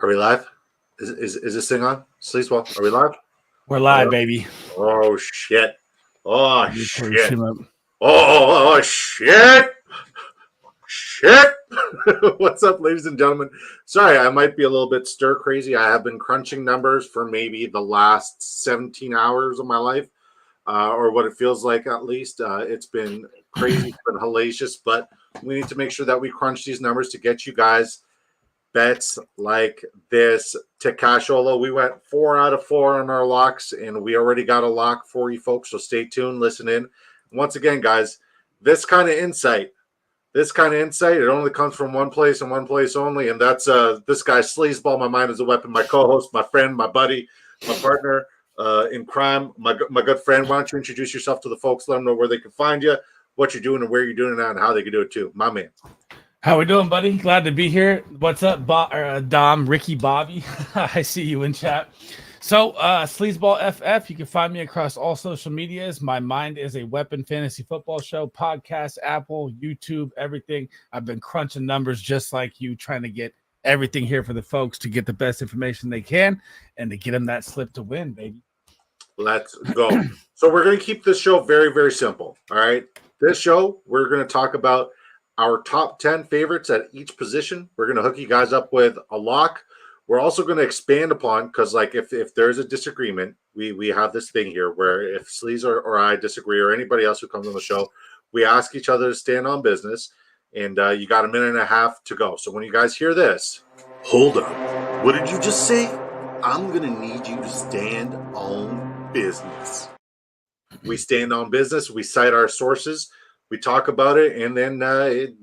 Are we live? Is this thing on? Sleazeball, are we live? We're live, baby. Oh shit! Oh shit! Him up. Oh shit! Shit! What's up, ladies and gentlemen? Sorry, I might be a little bit stir crazy. I have been crunching numbers for maybe the last 17 hours of my life, or what it feels like at least. It's been crazy, it's been hellacious, but we need to make sure that we crunch these numbers to get you guys bets like this to cashola. We went 4 out of 4 on our locks, and we already got a lock for you folks. So stay tuned, listen in. Once again, guys, this kind of insight, it only comes from one place and one place only, and that's this guy Sleazeball. My mind is a weapon. My co-host, my friend, my buddy, my partner in crime, my good friend. Why don't you introduce yourself to the folks? Let them know where they can find you, what you're doing, and where you're doing it, and how they can do it too. My man. How we doing, buddy? Glad to be here. What's up, Dom, Ricky, Bobby? I see you in chat. So, Sleazeball FF, you can find me across all social medias. My Mind is a Weapon fantasy football show, podcast, Apple, YouTube, everything. I've been crunching numbers just like you, trying to get everything here for the folks to get the best information they can and to get them that slip to win, baby. Let's go. So we're going to keep this show very, very simple. All right. This show, we're going to talk about our top 10 favorites at each position. We're going to hook you guys up with a lock. We're also going to expand upon, because like if there's a disagreement, we have this thing here where if Sleaze or I disagree, or anybody else who comes on the show, we ask each other to stand on business, and you got a minute and a half to go. So when you guys hear this, hold up. What did you just say? I'm going to need you to stand on business. We stand on business. We cite our sources. We talk about it, and then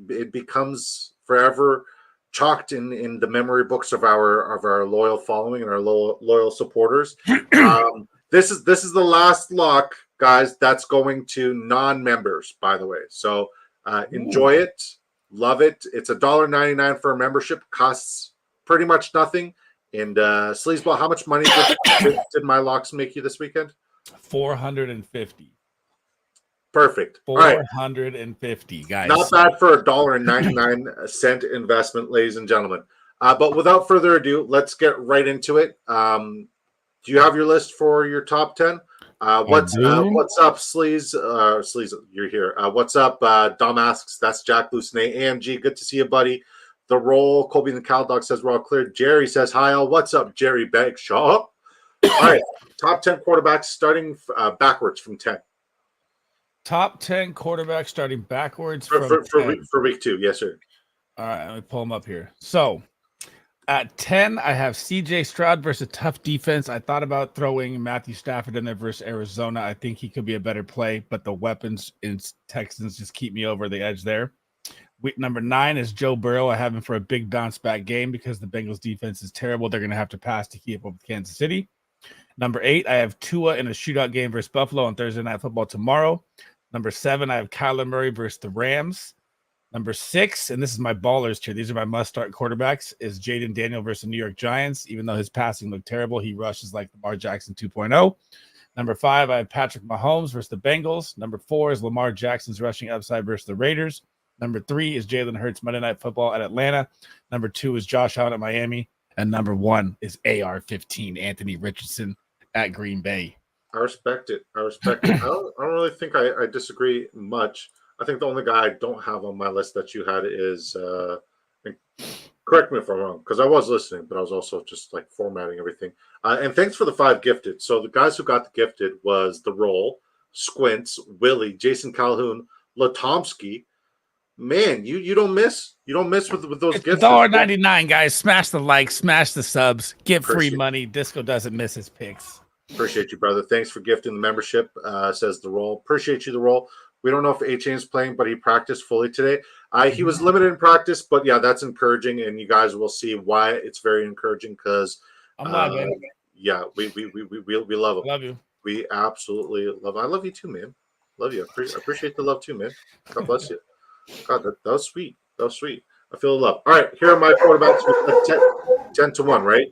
it becomes forever chalked in the memory books of our loyal following and our loyal supporters. This is the last lock, guys. That's going to non-members, by the way. So enjoy it, love it. It's $1.99 for a membership. Costs pretty much nothing. And Sleazeball, how much money did my locks make you this weekend? $450. Perfect. 450, guys. Not bad for $1.99 investment, ladies and gentlemen. But without further ado, let's get right into it. Do you have your list for your top 10? What's up, Sleaze? Sleaze, you're here. What's up? Dom asks, that's Jack Lucenay. AMG, good to see you, buddy. The Roll, Colby and the Cal Dog says we're all clear. Jerry says, hi, all. What's up, Jerry Bagshaw? All right, top 10 quarterbacks starting backwards from 10. Top 10 quarterbacks starting backwards for week 2. Yes, sir. All right, let me pull them up here. So at 10, I have CJ Stroud versus a tough defense. I thought about throwing Matthew Stafford in there versus Arizona. I think he could be a better play, but the weapons in Texans just keep me over the edge there. Week number 9 is Joe Burrow. I have him for a big bounce back game because the Bengals defense is terrible. They're going to have to pass to keep up with Kansas City. Number 8, I have Tua in a shootout game versus Buffalo on Thursday Night Football tomorrow. Number 7, I have Kyler Murray versus the Rams. Number 6, and this is my ballers tier. These are my must-start quarterbacks, is Jaden Daniel versus the New York Giants. Even though his passing looked terrible, he rushes like Lamar Jackson 2.0. Number 5, I have Patrick Mahomes versus the Bengals. Number 4 is Lamar Jackson's rushing upside versus the Raiders. Number 3 is Jalen Hurts Monday Night Football at Atlanta. Number 2 is Josh Allen at Miami. And number 1 is AR-15, Anthony Richardson at Green Bay. I respect it. I don't really think I disagree much. I think the only guy I don't have on my list that you had is, correct me if I'm wrong, because I was listening, but I was also just like formatting everything. And thanks for the 5 gifted. So the guys who got the gifted was The Roll, Squints, Willie, Jason Calhoun, Latomsky. Man, you don't miss. You don't miss with those gifts. $1.99, guys. Smash the like, smash the subs, get free money. Disco doesn't miss his picks. Appreciate you, brother. Thanks for gifting the membership, says The Roll. Appreciate you, The Roll. We don't know if A-Chain's playing, but he practiced fully today. He was limited in practice, but yeah, that's encouraging, and you guys will see why it's very encouraging because I'm live, man. Yeah, we love him. Love you. We absolutely love him. I love you too, man. Love you. I appreciate the love too, man. God bless you. God, that was sweet. That was sweet. I feel the love. All right, here are my quarterbacks with 10 to 1, right?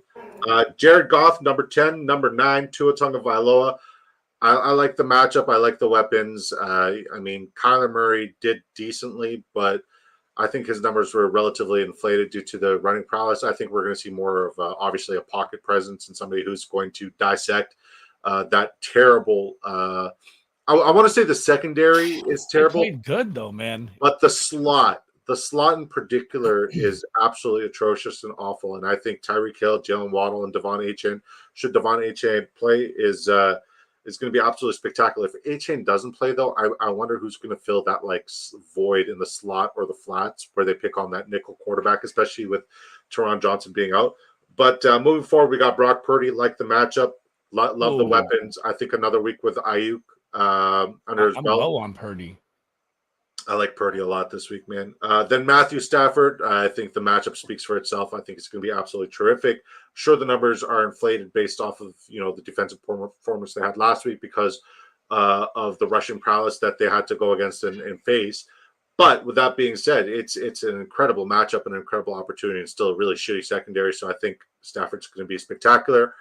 Jared Goff, number 10. Number 9, Tua Tagovailoa. I like the matchup. I like the weapons. I mean, Kyler Murray did decently, but I think his numbers were relatively inflated due to the running prowess. I think we're going to see more of obviously a pocket presence and somebody who's going to dissect that terrible. I want to say the secondary is They terrible, played good though, man. but the slot in particular is absolutely atrocious and awful. And I think Tyreek Hill, Jalen Waddle, and Devon Achane, should Devon Achane play, is going to be absolutely spectacular. If Achane doesn't play, though, I wonder who's going to fill that like void in the slot or the flats where they pick on that nickel quarterback, especially with Teron Johnson being out. But moving forward, we got Brock Purdy. Like the matchup, love the weapons. I think another week with Ayuk under his I'm belt. low on Purdy. I like Purdy a lot this week, man. Then Matthew Stafford. I think the matchup speaks for itself. I think it's going to be absolutely terrific. Sure, the numbers are inflated based off of the defensive performance they had last week because of the rushing prowess that they had to go against and face. But with that being said, it's an incredible matchup, an incredible opportunity, and still a really shitty secondary. So I think Stafford's going to be spectacular.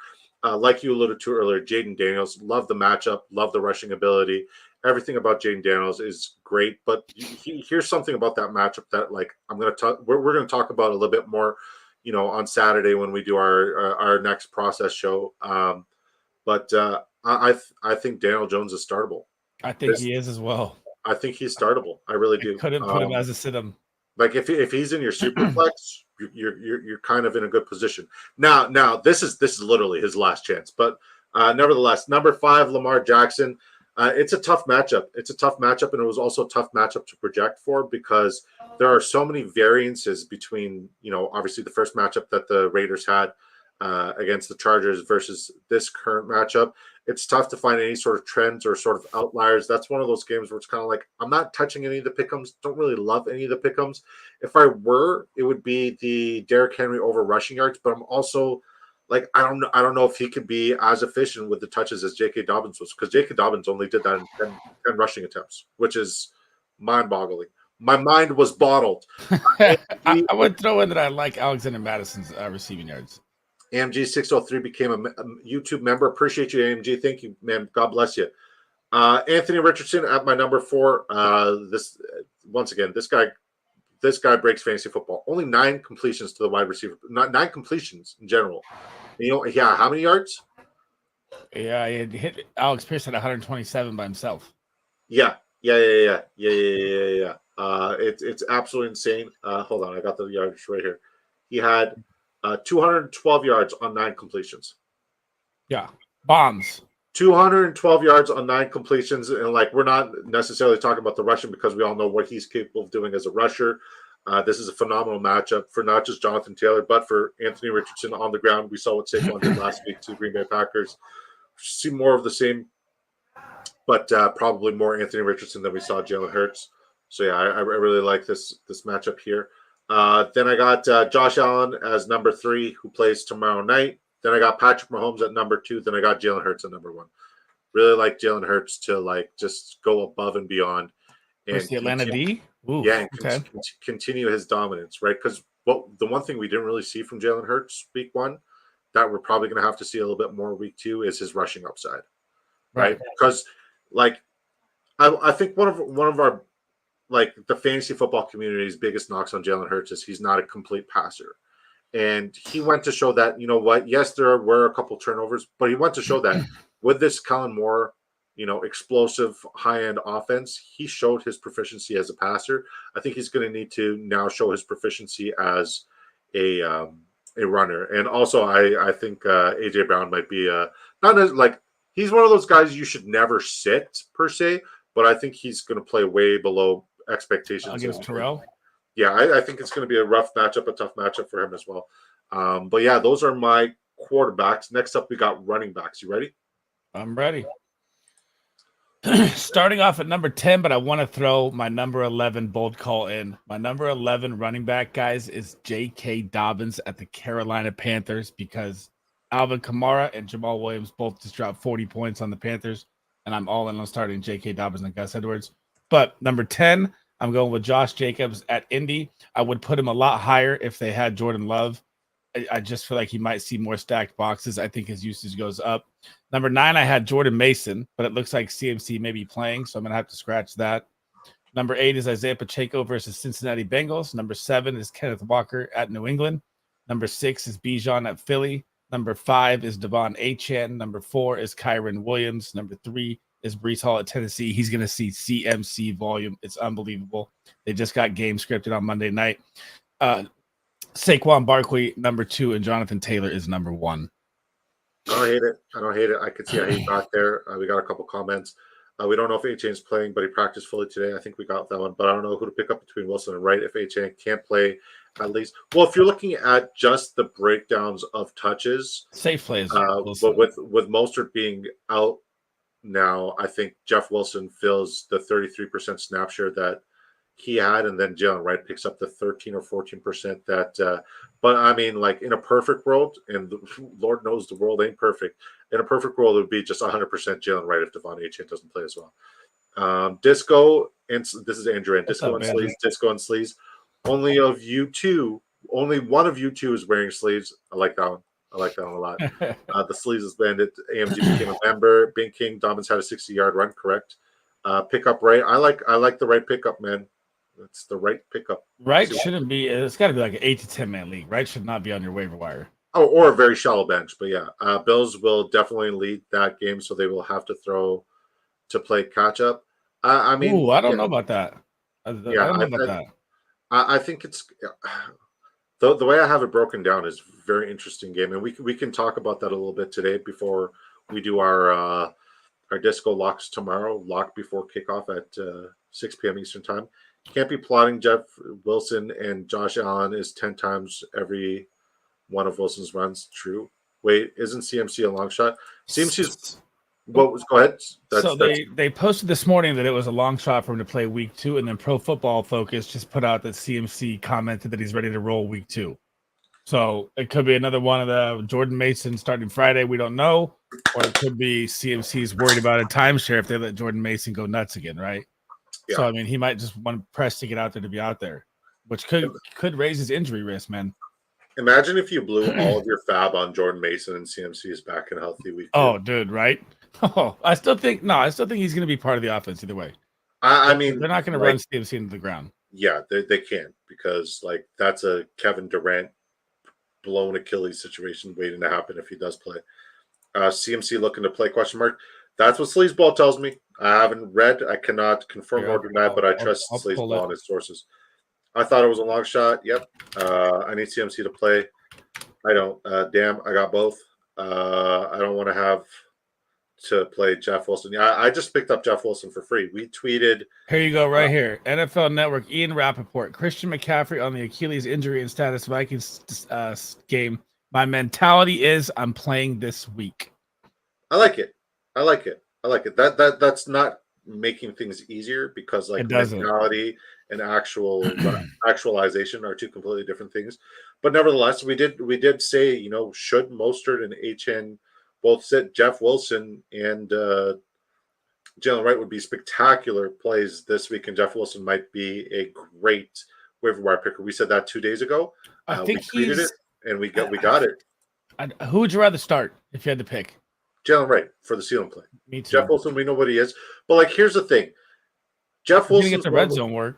Like you alluded to earlier, Jaden Daniels, love the matchup, love the rushing ability. Everything about Jaden Daniels is great, but here's something about that matchup that like I'm going to talk. We're going to talk about a little bit more, on Saturday when we do our next process show. But I think Daniel Jones is startable. I think he is as well. I think he's startable. I really do. Couldn't put him as a sit-em. Like if he's in your super flex, you're kind of in a good position. Now this is literally his last chance. But nevertheless, number 5, Lamar Jackson. It's a tough matchup. It's a tough matchup, and it was also a tough matchup to project for because there are so many variances between, obviously the first matchup that the Raiders had against the Chargers versus this current matchup. It's tough to find any sort of trends or sort of outliers. That's one of those games where it's kind of like, I'm not touching any of the pick'ems. Don't really love any of the pick'ems. If I were, it would be the Derrick Henry over rushing yards, but I'm also like, I don't know if he could be as efficient with the touches as J.K. Dobbins was, because J.K. Dobbins only did that in 10 rushing attempts, which is mind-boggling. My mind was bottled. I would throw in that I like Alexander Madison's receiving yards. AMG 603 became a YouTube member. Appreciate you, AMG. Thank you, man. God bless you. Anthony Richardson at my number 4. This guy breaks fantasy football. Only 9 completions to the wide receiver. Not 9 completions in general. How many yards? Yeah, he had hit Alex Pierce at 127 by himself. Yeah. It's absolutely insane. Hold on, I got the yardage right here. He had 212 yards on 9 completions. Yeah, bombs. 212 yards on 9 completions, and like we're not necessarily talking about the rushing because we all know what he's capable of doing as a rusher. This is a phenomenal matchup for not just Jonathan Taylor, but for Anthony Richardson on the ground. We saw what Saquon did last week to the Green Bay Packers. See more of the same, but probably more Anthony Richardson than we saw Jalen Hurts. So yeah, I really like this matchup here. Then I got Josh Allen as number 3, who plays tomorrow night. Then I got Patrick Mahomes at number 2. Then I got Jalen Hurts at number 1. Really like Jalen Hurts to like just go above and beyond. And the Atlanta D? Ooh, continue his dominance, right? Because the one thing we didn't really see from Jalen Hurts week 1 that we're probably going to have to see a little bit more week 2 is his rushing upside, right? Because like I think one of our like the fantasy football community's biggest knocks on Jalen Hurts is he's not a complete passer. And he went to show that, yes, there were a couple turnovers, but he went to show that with this Kellen Moore, explosive high-end offense, he showed his proficiency as a passer. I think he's going to need to now show his proficiency as a runner. And also, I think A.J. Brown might be not as like he's one of those guys you should never sit per se, but I think he's going to play way below expectations. Against Terrell? Yeah, I think it's going to be a rough matchup, a tough matchup for him as well. But yeah, those are my quarterbacks. Next up, we got running backs. You ready? I'm ready. Starting off at number 10, but I want to throw my number 11 bold call in. My number 11 running back, guys, is J.K. Dobbins at the Carolina Panthers because Alvin Kamara and Jamal Williams both just dropped 40 points on the Panthers, and I'm all in on starting J.K. Dobbins and Gus Edwards. But number 10, I'm going with Josh Jacobs at Indy. I would put him a lot higher if they had Jordan Love. I just feel like he might see more stacked boxes. I think his usage goes up. Number 9, I had Jordan Mason, but it looks like CMC may be playing, so I'm going to have to scratch that. Number 8 is Isaiah Pacheco versus Cincinnati Bengals. Number 7 is Kenneth Walker at New England. Number 6 is Bijan at Philly. Number 5 is Devon Achane. Number 4 is Kyron Williams. Number 3 is Breece Hall at Tennessee. He's going to see CMC volume. It's unbelievable. They just got game scripted on Monday night. Saquon Barkley, number 2, and Jonathan Taylor is number 1. I don't hate it. I could see how he got there. We got a couple comments. We don't know if Achane's playing, but he practiced fully today. I think we got that one, but I don't know who to pick up between Wilson and Wright if Achane can't play at least. Well, if you're looking at just the breakdowns of touches, safe plays. But with Mostert being out now, I think Jeff Wilson fills the 33% snap share that he had, and then Jalen Wright picks up the 13 or 14% that. But I mean, like in a perfect world, and Lord knows the world ain't perfect. In a perfect world, it would be just 100% Jalen Wright if Devon Achane doesn't play as well. Disco, and this is Andrew, and Disco and Sleeves. Disco and Sleeves. Only one of you two is wearing sleeves. I like that one. I like that one a lot. The sleeves is banded. AMG became a member. Bing King Dobbins had a 60-yard run. Correct. Pickup right. I like the right pickup, man. That's the right pickup. Right shouldn't be. It's got to be like an 8 to 10 man league. Right should not be on your waiver wire. Oh, or a very shallow bench. But yeah, Bills will definitely lead that game, so they will have to throw to play catch up. I mean, I don't know about that. I don't know about that. I think it's the way I have it broken down is a very interesting game, and we can talk about that a little bit today before we do our disco locks tomorrow. Lock before kickoff at 6 p.m. Eastern time. Can't be plotting Jeff Wilson and Josh Allen is 10 times every one of Wilson's runs. True. Wait, isn't CMC a long shot? CMC's. Go ahead. They posted this morning that it was a long shot for him to play week 2, and then Pro Football Focus just put out that CMC commented that he's ready to roll week 2. So it could be another one of the Jordan Mason starting Friday. We don't know, or it could be CMC's worried about a timeshare if they let Jordan Mason go nuts again, right? Yeah. So I mean, he might just want to press to get out there to be out there, which could raise his injury risk, man. Imagine if you blew all of your fab on Jordan Mason and CMC is back in healthy week 2. Oh, dude, right? Oh, I still think he's going to be part of the offense either way. I mean, they're not going to run CMC into the ground. Yeah, they can't, because like that's a Kevin Durant blown Achilles situation waiting to happen if he does play. CMC looking to play ? That's what Sleazeball tells me. I haven't read. I cannot confirm or deny, but I trust Sleazeball and his sources. I thought it was a long shot. Yep. I need CMC to play. I don't. Damn, I got both. I don't want to have to play Jeff Wilson. Yeah, I just picked up Jeff Wilson for free. We tweeted. Here you go, right here. NFL Network, Ian Rappaport. Christian McCaffrey on the Achilles injury and status Vikings game. My mentality is I'm playing this week. I like it. That's not making things easier, because like mentality and actualization are two completely different things. But nevertheless, we did say, should Mostert and Achane both sit, Jeff Wilson and Jalen Wright would be spectacular plays this week, and Jeff Wilson might be a great waiver wire picker. We said that 2 days ago. I think we tweeted it, and we got it. Who would you rather start if you had to pick? Jalen Wright for the ceiling play. Me too. Jeff Wilson, we know what he is, but like, here's the thing: Jeff Wilson get the red zone work.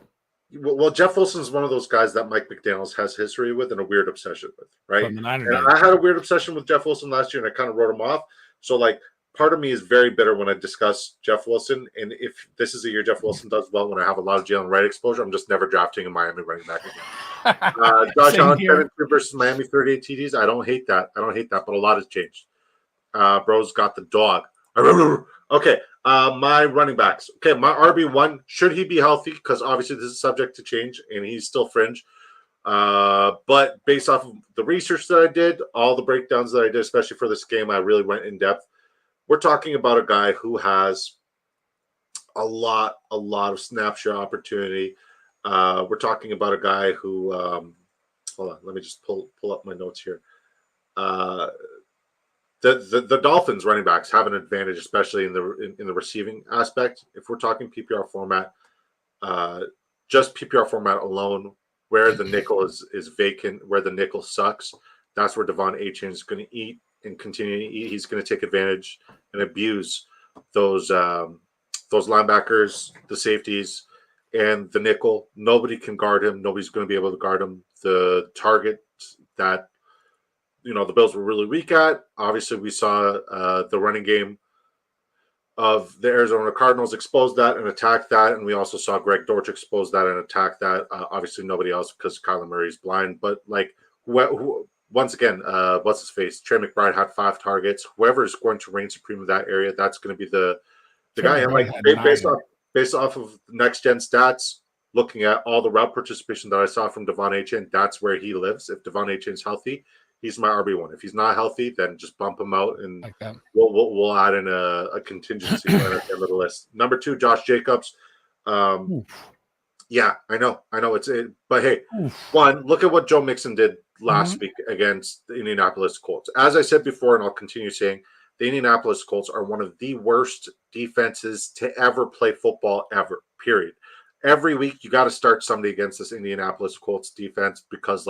Well, Jeff Wilson's one of those guys that Mike McDaniels has history with and a weird obsession with, right? And I had a weird obsession with Jeff Wilson last year, and I kind of wrote him off. So, like, part of me is very bitter when I discuss Jeff Wilson. And if this is a year Jeff Wilson does well, when I have a lot of Jalen Wright exposure, I'm just never drafting a Miami running back again. Josh Allen, 7-2 versus Miami, 38 TDs. I don't hate that, but a lot has changed. Bro's got the dog. Okay. My running backs. Okay, my RB1, should he be healthy? Because obviously this is subject to change, and he's still fringe. But based off of the research that I did, all the breakdowns that I did, especially for this game, I really went in depth. We're talking about a guy who has a lot of snap share opportunity. We're talking about a guy who, hold on, let me just pull up my notes here. The Dolphins running backs have an advantage, especially in the receiving aspect. If we're talking PPR format, just PPR format alone, where the nickel is vacant, where the nickel sucks, that's where Devon Achane is going to eat and continue to eat. He's going to take advantage and abuse those linebackers, the safeties, and the nickel. Nobody can guard him. Nobody's going to be able to guard him. The target that the Bills were really weak at. Obviously, we saw the running game of the Arizona Cardinals expose that and attack that, and we also saw Greg Dortch expose that and attack that. Obviously, nobody else because Kyler Murray's blind. But once again, what's his face? Trey McBride had 5 targets. Whoever is going to reign supreme in that area, that's going to be the guy. And based off of next gen stats, looking at all the route participation that I saw from Devon Achane, that's where he lives. If Devon Achane's healthy, he's my RB1. If he's not healthy, then just bump him out, and like that. We'll add in a contingency plan at the end of the list. Number 2, Josh Jacobs. Yeah, I know but hey, one, look at what Joe Mixon did last week against the Indianapolis Colts. As I said before, and I'll continue saying, the Indianapolis Colts are one of the worst defenses to ever play football ever, period. Every week, you got to start somebody against this Indianapolis Colts defense because,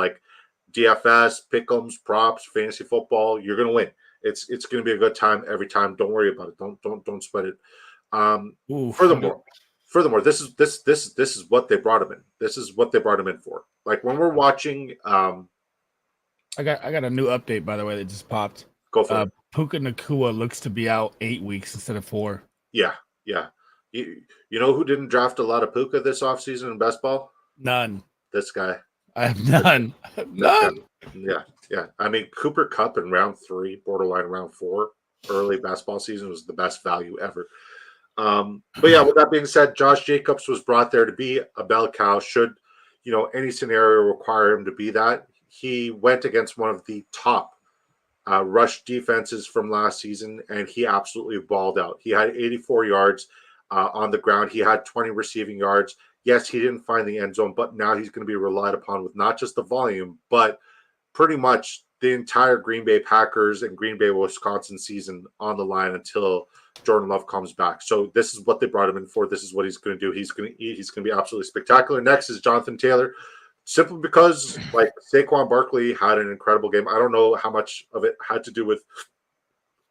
DFS, pick'ems, props, fantasy football, you're going to win. It's going to be a good time every time. Don't worry about it. Don't sweat it. Furthermore, this is what they brought him in. This is what they brought him in for. Like when we're watching. I got a new update, by the way, that just popped. Go for it. Puka Nacua looks to be out 8 weeks instead of 4. Yeah. You know who didn't draft a lot of Puka this offseason in best ball? None. This guy. I have none. None. Yeah. I mean, Cooper Kupp in round 3, borderline round 4, early basketball season was the best value ever. But yeah, with that being said, Josh Jacobs was brought there to be a bell cow. Should any scenario require him to be that, he went against one of the top rush defenses from last season, and he absolutely balled out. He had 84 yards on the ground. He had 20 receiving yards. Yes, he didn't find the end zone, but now he's going to be relied upon with not just the volume, but pretty much the entire Green Bay Packers and Green Bay, Wisconsin season on the line until Jordan Love comes back. So this is what they brought him in for. This is what he's going to do. He's going to eat. He's going to be absolutely spectacular. Next is Jonathan Taylor, simply because Saquon Barkley had an incredible game. I don't know how much of it had to do with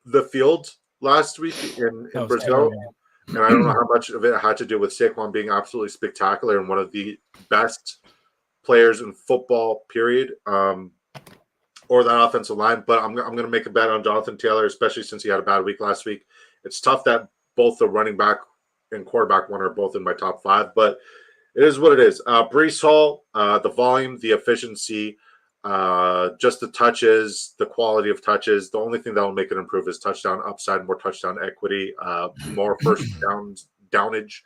the field last week in Brazil. Terrible. And I don't know how much of it had to do with Saquon being absolutely spectacular and one of the best players in football, period, or that offensive line. But I'm going to make a bet on Jonathan Taylor, especially since he had a bad week last week. It's tough that both the running back and quarterback one are both in my top 5, but it is what it is. Breece Hall, the volume, the efficiency, just the touches, the quality of touches. The only thing that will make it improve is touchdown upside, more touchdown equity, more first downage.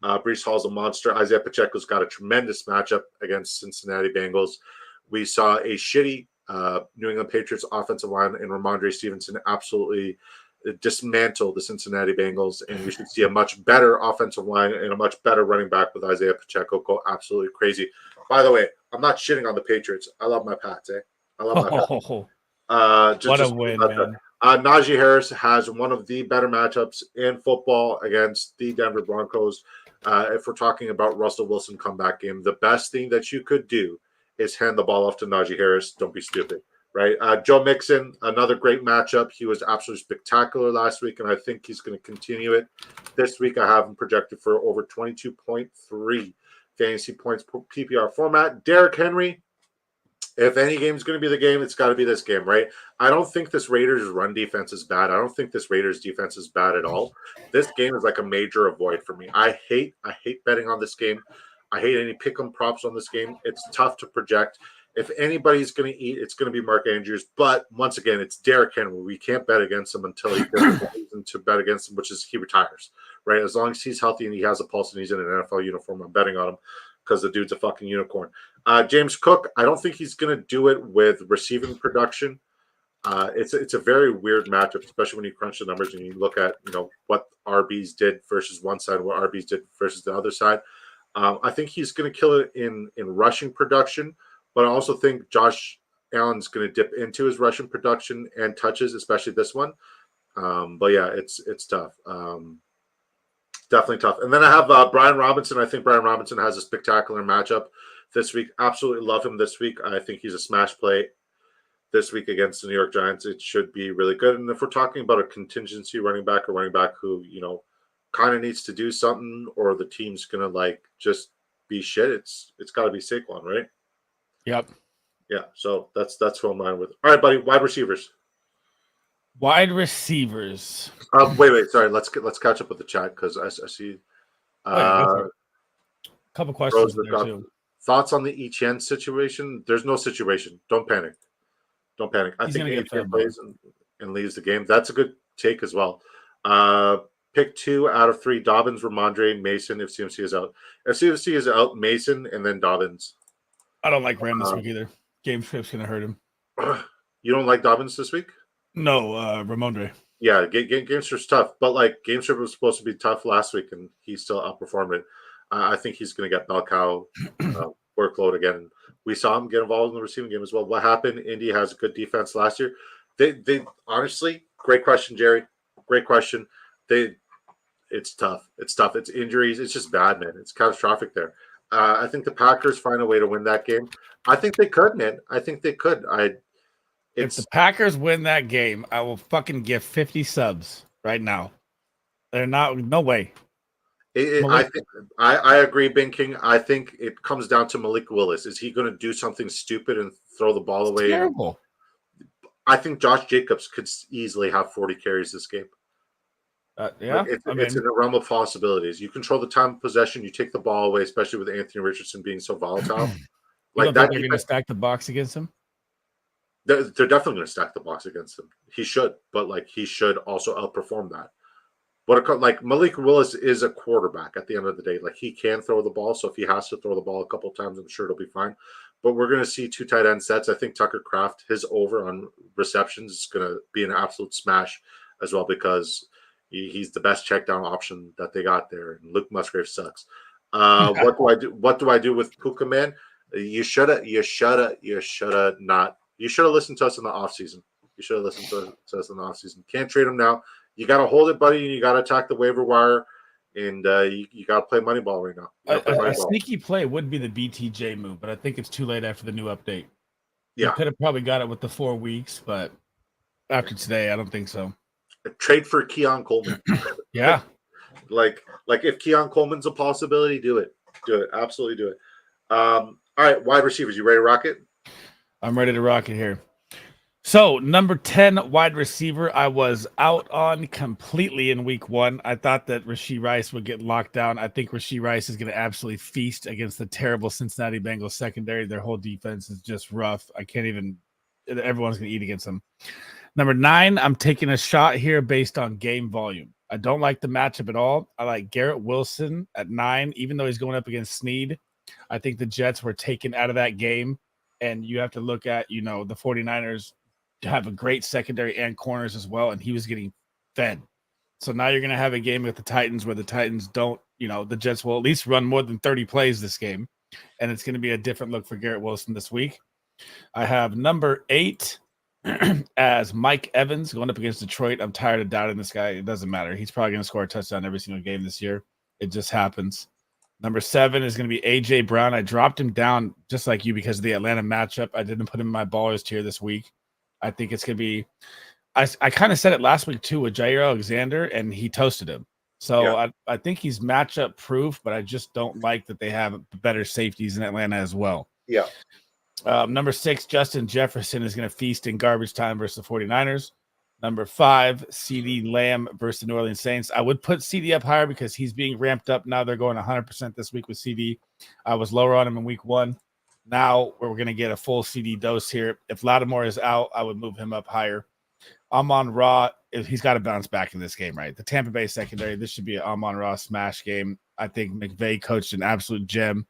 Breece Hall's a monster. Isaiah Pacheco's got a tremendous matchup against Cincinnati Bengals. We saw a shitty New England Patriots offensive line and Ramondre Stevenson absolutely dismantle the Cincinnati Bengals, and we should see a much better offensive line and a much better running back with Isaiah Pacheco go absolutely crazy. By the way, I'm not shitting on the Patriots. I love my Pats, I love my Pats. What a win, man. Najee Harris has one of the better matchups in football against the Denver Broncos. If we're talking about Russell Wilson comeback game, the best thing that you could do is hand the ball off to Najee Harris. Don't be stupid. Right, Joe Mixon, another great matchup. He was absolutely spectacular last week, and I think he's going to continue it this week. I have him projected for over 22.3 fantasy points per PPR format. Derrick Henry, if any game is going to be the game, it's got to be this game, right? I don't think this Raiders run defense is bad. I don't think this Raiders defense is bad at all. This game is like a major avoid for me. I hate betting on this game. I hate any pick'em props on this game. It's tough to project. If anybody's going to eat, it's going to be Mark Andrews. But once again, it's Derrick Henry. We can't bet against him until he gives a reason to bet against him, which is he retires, right? As long as he's healthy and he has a pulse and he's in an NFL uniform, I'm betting on him because the dude's a fucking unicorn. James Cook, I don't think he's going to do it with receiving production. It's a very weird matchup, especially when you crunch the numbers and you look at what RBs did versus one side, what RBs did versus the other side. I think he's going to kill it in rushing production. But I also think Josh Allen's going to dip into his rushing production and touches, especially this one. But yeah, it's tough. Definitely tough. And then I have Brian Robinson. I think Brian Robinson has a spectacular matchup this week. Absolutely love him this week. I think he's a smash play this week against the New York Giants. It should be really good. And if we're talking about a contingency running back who, kind of needs to do something, or the team's going to just be shit, it's got to be Saquon, right? Yep. Yeah. So that's who I'm riding with. All right, buddy. Wide receivers. Wide receivers. Wait. Sorry. Let's catch up with the chat because I see. Oh yeah, go for it. A couple questions Rose in there too. thoughts on the Etienne situation. There's no situation. Don't panic. Don't panic. I He's think gonna get Etienne fed more. plays and leaves the game. That's a good take as well. Pick 2 out of 3: Dobbins, Ramondre, and Mason. If CMC is out, Mason, and then Dobbins. I don't like Ram this week either. Game script's gonna hurt him. You don't like Dobbins this week? No, Ramondre. Yeah, game script's tough, but like game script was supposed to be tough last week, and he still outperformed it. I think he's going to get bell cow workload again. We saw him get involved in the receiving game as well. What happened? Indy has a good defense last year. They honestly, great question, Jerry. Great question. It's tough. It's tough. It's injuries. It's just bad, man. It's catastrophic there. I think the Packers find a way to win that game. I think they could, man. I think they could. If the Packers win that game, I will fucking give 50 subs right now. They're not. No way. I agree, Ben King. I think it comes down to Malik Willis. Is he going to do something stupid and throw the ball away? Terrible. I think Josh Jacobs could easily have 40 carries this game. Yeah, it's in the realm of possibilities. You control the time of possession. You take the ball away, especially with Anthony Richardson being so volatile. Like that, they're going to stack the box against him. They're definitely going to stack the box against him. He should, but like he should also outperform that. But like Malik Willis is a quarterback at the end of the day. Like he can throw the ball, so if he has to throw the ball a couple of times, I'm sure it'll be fine. But we're going to see 2 tight end sets. I think Tucker Kraft, his over on receptions is going to be an absolute smash as well because he's the best check down option that they got there. And Luke Musgrave sucks. What do I do? What do I do with Puka, man? You should have listened to us in the offseason. You should have listened to us in the offseason. Can't trade him now. You got to hold it, buddy, and you got to attack the waiver wire, and you got to play Moneyball right now. A sneaky play would be the BTJ move, but I think it's too late after the new update. Yeah, you could have probably got it with the 4 weeks, but after today, I don't think so. A trade for Keon Coleman. Yeah, like if Keon Coleman's a possibility, do it. Absolutely do it. All right, wide receivers, you ready to rock it? I'm ready to rock it here. So, number 10 wide receiver, I was out on completely in week 1. I thought that Rashee Rice would get locked down. I think Rashee Rice is going to absolutely feast against the terrible Cincinnati Bengals secondary. Their whole defense is just rough. Everyone's going to eat against them. Number 9, I'm taking a shot here based on game volume. I don't like the matchup at all. I like Garrett Wilson at 9, even though he's going up against Snead. I think the Jets were taken out of that game, and you have to look at, the 49ers have a great secondary and corners as well, and he was getting fed. So now you're going to have a game with the Titans where the Titans don't, the Jets will at least run more than 30 plays this game, and it's going to be a different look for Garrett Wilson this week. I have number 8 as Mike Evans going up against Detroit. I'm tired of doubting this guy. It doesn't matter. He's probably going to score a touchdown every single game this year. It just happens. Number 7 is going to be A.J. Brown. I dropped him down just like you because of the Atlanta matchup. I didn't put him in my ballers tier this week. I think it's going to be – I kind of said it last week too with Jair Alexander, and he toasted him. So yeah. I think he's matchup proof, but I just don't like that they have better safeties in Atlanta as well. Yeah. Number 6, Justin Jefferson is going to feast in garbage time versus the 49ers. Number 5, CeeDee Lamb versus the New Orleans Saints. I would put CeeDee up higher because he's being ramped up. Now they're going 100% this week with CeeDee. I was lower on him in week 1. Now we're going to get a full CeeDee dose here. If Lattimore is out, I would move him up higher. Amon-Ra, he's got to bounce back in this game, right? The Tampa Bay secondary, this should be an Amon-Ra smash game. I think McVay coached an absolute gem,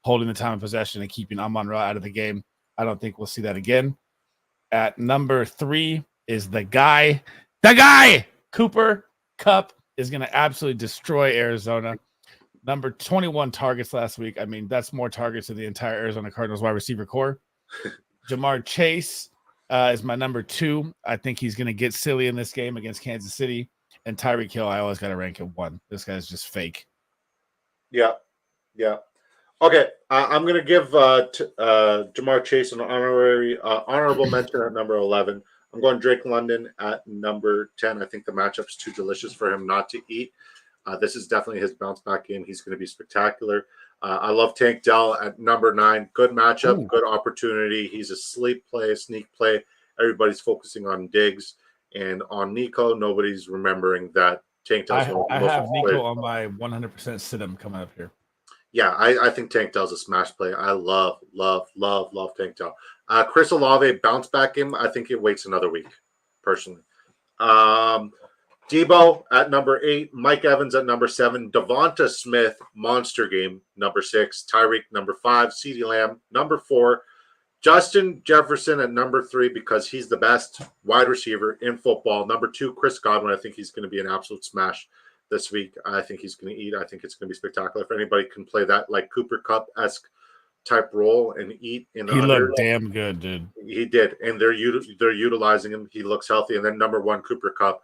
holding the time of possession and keeping Amon-Ra out of the game. I don't think we'll see that again. At number 3 is the guy. Cooper Kupp is going to absolutely destroy Arizona. Number 21 targets last week. I mean, that's more targets than the entire Arizona Cardinals wide receiver core. Jamar Chase is my number 2. I think he's going to get silly in this game against Kansas City. And Tyreek Hill, I always got to rank at 1. This guy's just fake. Yeah. Okay, I'm going to give Jamar Chase an honorable mention at number 11. I'm going Drake London at number 10. I think the matchup's too delicious for him not to eat. This is definitely his bounce back game. He's going to be spectacular. I love Tank Dell at number 9. Good matchup, Ooh. good opportunity. He's a sleep play, a sneak play. Everybody's focusing on Diggs and on Nico. Nobody's remembering that Tank Dell's one of the I most have Nico played. on my 100% sit him coming up here. Yeah, I think Tank Dell's a smash play. I love Tank Dell. Chris Olave bounce back game. I think it waits another week, personally. Debo at number 8, Mike Evans at number 7, Devonta Smith, monster game, number 6, Tyreek, number 5, CeeDee Lamb, number 4, Justin Jefferson at number 3 because he's the best wide receiver in football. Number 2, Chris Godwin. I think he's going to be an absolute smash this week. I think he's going to eat. I think it's going to be spectacular. If anybody can play that like Cooper Cup-esque type role and eat in the He under, looked damn good, dude. he did, and they're utilizing him. He looks healthy. And then number 1, Cooper Cup.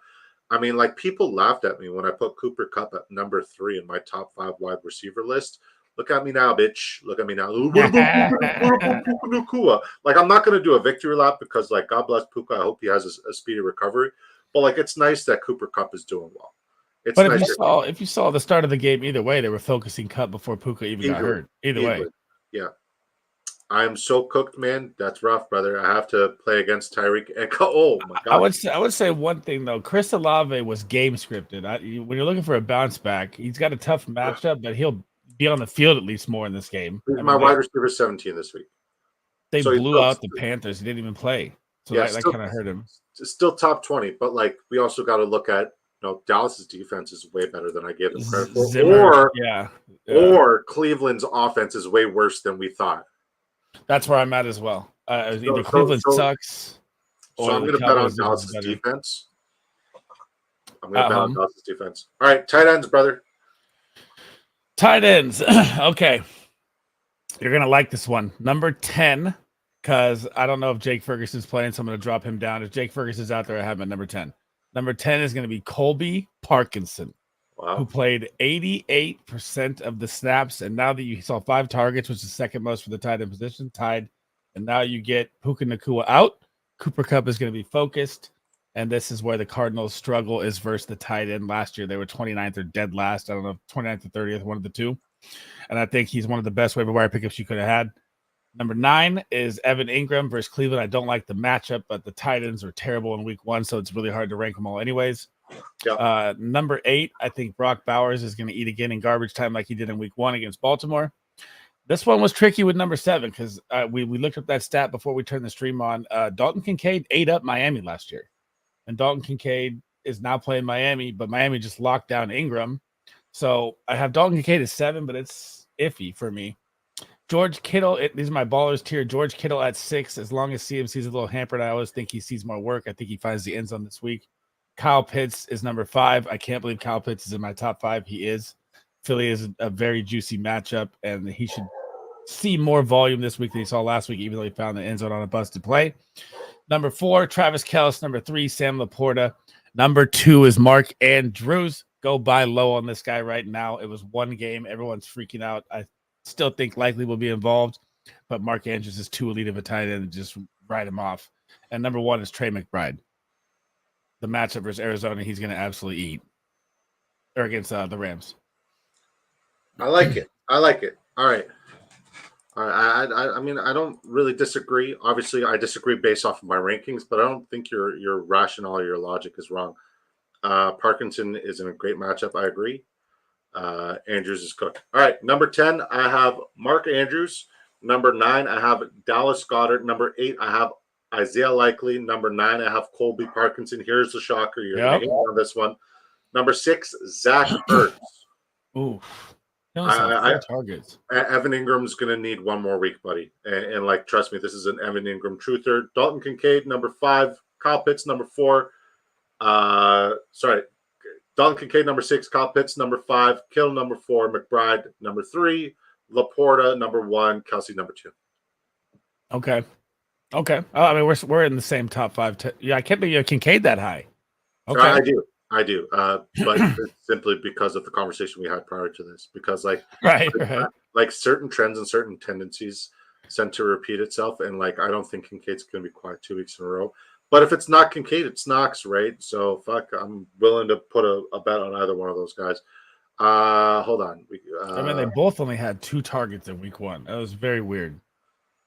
I mean, like, people laughed at me when I put Cooper Cup at number 3 in my top 5 wide receiver list. Look at me now, bitch. Look at me now. What about Puka Nacua? Like, I'm not going to do a victory lap because, like, God bless Puka. I hope he has a speedy recovery. But, like, it's nice that Cooper Cup is doing well. It's But nice if you saw the start of the game, either way, they were focusing Cup before Puka even got hurt. Either way. Yeah. I am so cooked, man. That's rough, brother. I have to play against Tyreek. Oh my god! I would say one thing though. Chris Olave was game scripted. When you're looking for a bounce back, he's got a tough matchup, but he'll be on the field at least more in this game. He's my wide receiver 17 this week. They blew out the Panthers. He didn't even play, so that kind of hurt him. It's still top 20, but like we also got to look at Dallas's defense is way better than I gave them credit for. Zimmer, or Cleveland's offense is way worse than we thought. That's where I'm at as well. Either Cleveland sucks. So I'm going to bet on Dallas's defense. I'm going to bet on Dallas's defense. All right, tight ends, brother. Tight ends. Okay. You're going to like this one. Number 10, because I don't know if Jake Ferguson's playing, so I'm going to drop him down. If Jake Ferguson's out there, I have him at number 10. Number 10 is going to be Colby Parkinson, who played 88% of the snaps. And now that you saw 5 targets, which is second most for the tight end position, tied. And now you get Puka Nacua out. Cooper Kupp is going to be focused. And this is where the Cardinals' struggle is versus the tight end. Last year, they were 29th or dead last. I don't know, 29th or 30th, one of the two. And I think he's one of the best waiver wire pickups you could have had. Number 9 is Evan Ingram versus Cleveland. I don't like the matchup, but the tight ends are terrible in week 1, so it's really hard to rank them all anyways. Yep. Number 8, I think Brock Bowers is going to eat again in garbage time like he did in week 1 against Baltimore. This one was tricky with number 7 because we looked up that stat before we turned the stream on. Dalton Kincaid ate up Miami last year. And Dalton Kincaid is now playing Miami, but Miami just locked down Ingram. So I have Dalton Kincaid at 7, but it's iffy for me. George Kittle, these are my ballers tier. George Kittle at 6. As long as CMC is a little hampered, I always think he sees more work. I think he finds the end zone this week. Kyle Pitts is number 5. I can't believe Kyle Pitts is in my top 5. He is. Philly is a very juicy matchup, and he should see more volume this week than he saw last week, even though he found the end zone on a busted play. Number 4, Travis Kelce. Number 3, Sam Laporta. Number 2 is Mark Andrews. Go buy low on this guy right now. It was one game. Everyone's freaking out. I still think likely will be involved, but Mark Andrews is too elite of a tight end to just write him off. And number 1 is Trey McBride. The matchup versus Arizona, he's going to absolutely eat. Or against the Rams. I like it. All right. I mean, I don't really disagree. Obviously, I disagree based off of my rankings, but I don't think your rationale or your logic is wrong. Parkinson is in a great matchup. I agree. Andrews is cooked. All right, number 10, I have Mark Andrews. Number 9, I have Dallas Goedert. Number 8, I have Isaiah Likely. Number 9, I have Colby Parkinson. Here's the shocker. You're going to hate on this one. Number 6, Zach Ertz. Ooh. Targets. Evan Ingram's going to need one more week, buddy. And like, trust me, this is an Evan Ingram truther. Dalton Kincaid, number 5. Kyle Pitts, number 4. Dalton Kincaid, number 6. Kyle Pitts, number 5. Kittle, number 4. McBride, number 3. Laporta, number 1. Kelce, number 2. Okay. I mean, we're in the same top 5. I can't believe you have Kincaid that high. Okay. I do. But it's simply because of the conversation we had prior to this. Because like certain trends and certain tendencies tend to repeat itself. And like, I don't think Kincaid's going to be quiet 2 weeks in a row. But if it's not Kincaid, it's Knox, right? So fuck, I'm willing to put a bet on either one of those guys. Hold on. I mean, they both only had 2 targets in week 1. That was very weird.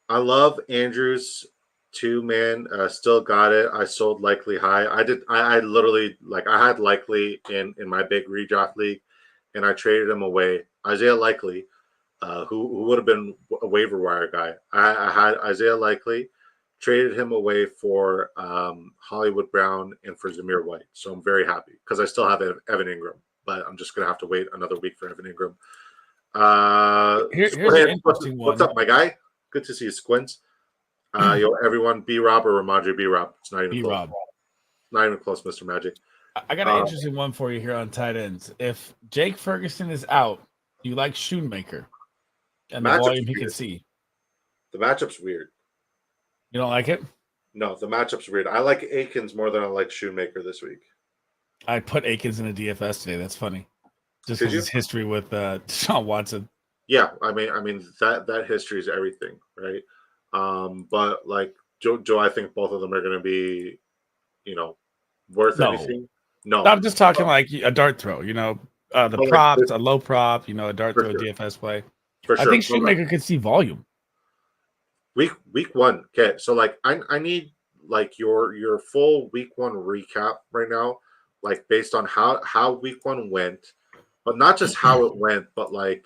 I love Andrews too, man. Still got it. I sold Likely high. I literally like I had Likely in my big redraft league, and I traded him away. Isaiah Likely, who would have been a waiver wire guy. I had Isaiah Likely, traded him away for Hollywood Brown and for Zamir White. So I'm very happy because I still have Evan Ingram, but I'm just gonna have to wait another week for Evan Ingram. Here's an interesting what's one. up, my guy? Good to see you, Squints. Everyone, B Rob or Ramondre B Rob. It's not even close. Not even close, Mr. Magic. I got an interesting one for you here on tight ends. If Jake Ferguson is out, do you like Shoemaker and the volume he can see? The matchup's weird. You don't like it? No, the matchup's weird. I like Akins more than I like Shoemaker this week. I put Akins in a DFS today. That's funny. Just because his history with Deshaun Watson. Yeah, I mean that history is everything, right? But like, do I think both of them are going to be, worth anything? No, I'm just talking like a dart throw. The props, a low prop. A dart throw, DFS play. For sure. I think Shoemaker could see volume. Week 1. Okay, so like I need like your full week 1 recap right now, like based on how week 1 went, but not just how it went, but like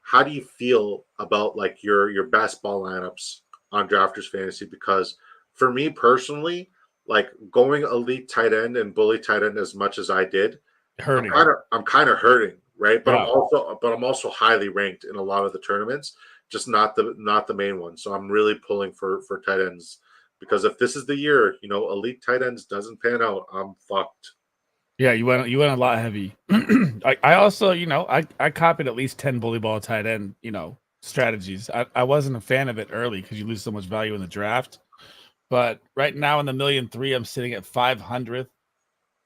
how do you feel about like your best ball lineups on Drafters Fantasy? Because for me personally, like going elite tight end and bully tight end as much as I did, hurting. I'm kind of hurting, right? But I'm also highly ranked in a lot of the tournaments, just not the main one. So I'm really pulling for tight ends, because if this is the year, elite tight ends doesn't pan out, I'm fucked. Yeah, you went a lot heavy. I also, I copied at least 10 bully ball tight end, strategies. I wasn't a fan of it early because you lose so much value in the draft. But right now in the 1,000,003, I'm sitting at 500th.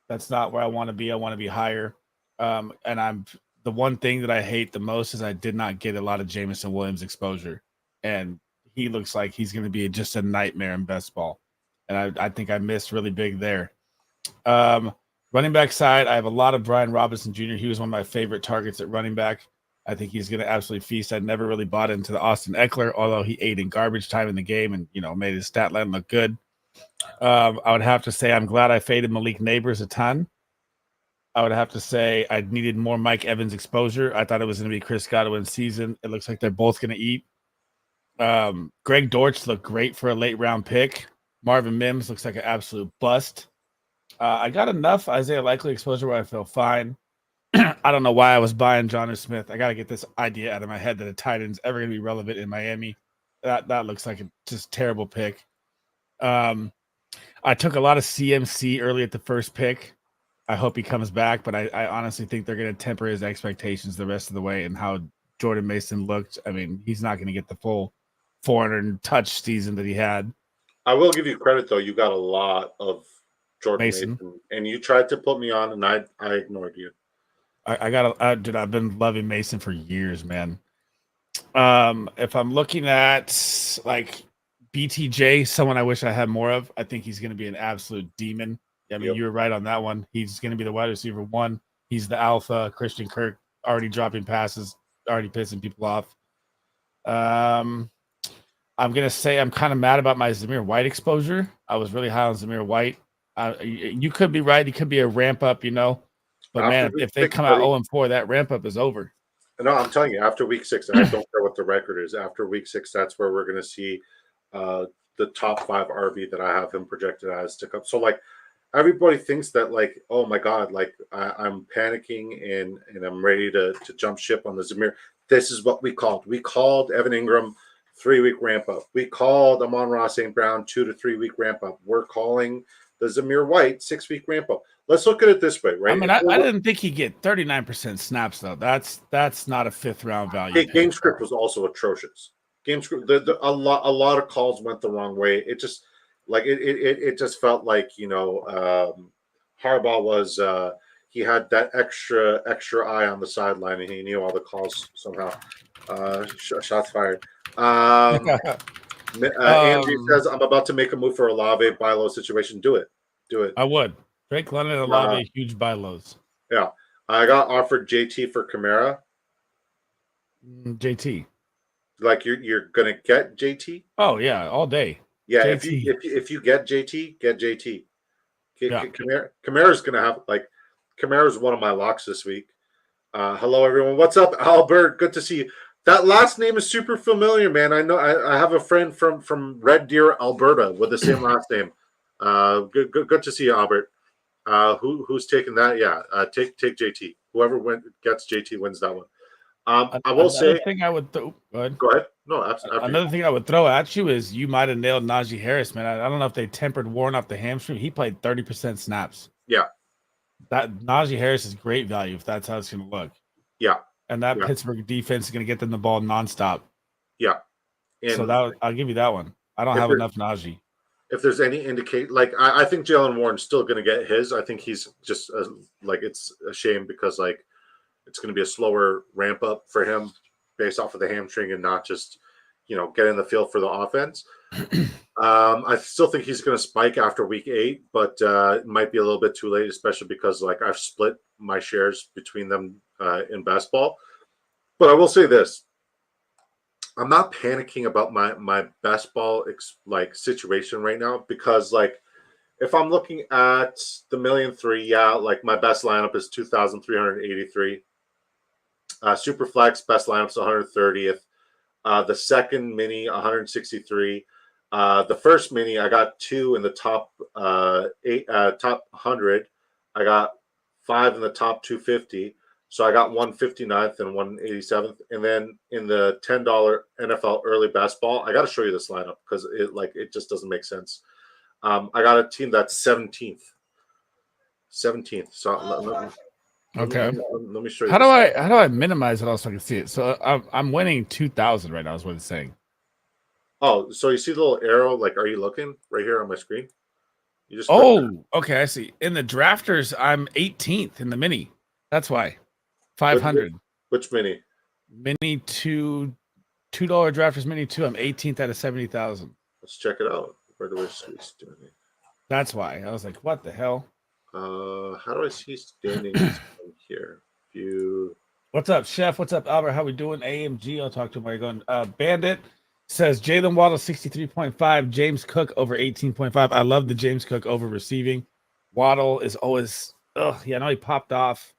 That's not where I want to be. I want to be higher. And the one thing that I hate the most is I did not get a lot of Jameson Williams exposure. And he looks like he's going to be just a nightmare in best ball. And I think I missed really big there. Running back side, I have a lot of Brian Robinson Jr. He was one of my favorite targets at running back. I think he's going to absolutely feast. I never really bought into the Austin Eckler, although he ate in garbage time in the game and, made his stat line look good. I would have to say I'm glad I faded Malik Neighbors a ton. I would have to say I needed more Mike Evans exposure. I thought it was going to be Chris Godwin's season. It looks like they're both going to eat. Greg Dortch looked great for a late round pick. Marvin Mims looks like an absolute bust. I got enough Isaiah Likely exposure where I feel fine. I don't know why I was buying Jonnu Smith. I got to get this idea out of my head that a tight end's ever going to be relevant in Miami. That looks like a just terrible pick. I took a lot of CMC early at the first pick. I hope he comes back, but I honestly think they're going to temper his expectations the rest of the way and how Jordan Mason looked. I mean, he's not going to get the full 400 touch season that he had. I will give you credit, though. You got a lot of Jordan Mason, and you tried to put me on, and I ignored you. Dude, I've been loving Mason for years, man. If I'm looking at like BTJ, someone I wish I had more of, I think he's going to be an absolute demon. I mean, You were right on that one. He's going to be the wide receiver 1. He's the alpha. Christian Kirk already dropping passes, already pissing people off. I'm going to say I'm kind of mad about my Zamir White exposure. I was really high on Zamir White. You could be right. He could be a ramp up, But man, if they come out 0-4, that ramp up is over. No, I'm telling you, after week 6, and I don't care what the record is. After week 6, that's where we're going to see the top 5 RB that I have him projected as to come. So, like, everybody thinks that, like, oh my God, like I'm panicking and I'm ready to jump ship on the Zamir. This is what we called. We called Evan Ingram 3-week ramp up. We called Amon-Ra St. Brown 2 to 3 week ramp up. We're calling the Zamir White 6-week ramp up. Let's look at it this way, right? I mean, I didn't think he'd get 39% snaps though. That's not a 5th round value. Game script was also atrocious. Game script, a lot of calls went the wrong way. It just like it just felt like Harbaugh was he had that extra eye on the sideline and he knew all the calls somehow. Shots fired. Andrew says, I'm about to make a move for Olave buy low situation. Do it. I would. Drake London, Olave, huge buy lows. Yeah. I got offered JT for Kamara. JT. Like you're gonna get JT? Oh yeah, all day. Yeah, JT. if you get JT, get JT. Yeah. Kamara's gonna have like Kamara's one of my locks this week. Hello everyone. What's up, Albert? Good to see you. That last name is super familiar, man. I know I have a friend from Red Deer, Alberta, with the same last name. Good to see you, Albert. Who's taking that? Yeah, take JT. Whoever gets JT wins that one. I will Another say. thing I would throw. Go ahead. No, absolutely. Another thing I would throw at you is you might have nailed Najee Harris, man. I don't know if they tempered Warren off the hamstring. He played 30% snaps. Yeah. That Najee Harris is great value if that's how it's going to look. Yeah. And that Yeah. Pittsburgh defense is going to get them the ball nonstop. Yeah. And so I'll give you that one. I don't have enough Najee. If there's any indicate, like I think Jalen Warren's still going to get his. I think he's just like it's a shame because like it's going to be a slower ramp up for him based off of the hamstring and not just get in the field for the offense. I still think he's going to spike after week 8, but it might be a little bit too late, especially because like I've split my shares between them in best ball. But I will say this. I'm not panicking about my best ball situation right now because like if I'm looking at the 1,000,003, yeah, like my best lineup is 2,383. Super flex best lineup is 130th. The second mini 163. The first mini I got 2 in the top top 100. I got 5 in the top 250. So I got 159th and 187th. And then in the $10 NFL early best ball, I got to show you this lineup because it just doesn't make sense. I got a team that's 17th. 17th. So let me show you. How do I minimize it all so I can see it? So I'm winning 2,000 right now is what it's saying. Oh, so you see the little arrow? Like, are you looking right here on my screen? You just okay, I see. In the drafters, I'm 18th in the mini. That's why. 500. Which mini? Mini $2 drafters mini 2. I'm 18th out of 70,000. Let's check it out. Where do we see standing? That's why. I was like, what the hell? How do I see standing here? What's up, Chef? What's up, Albert? How we doing? AMG. I'll talk to him while you're going. Bandit says Jalen Waddle 63.5, James Cook over 18.5. I love the James Cook over receiving. Waddle is always I know he popped off.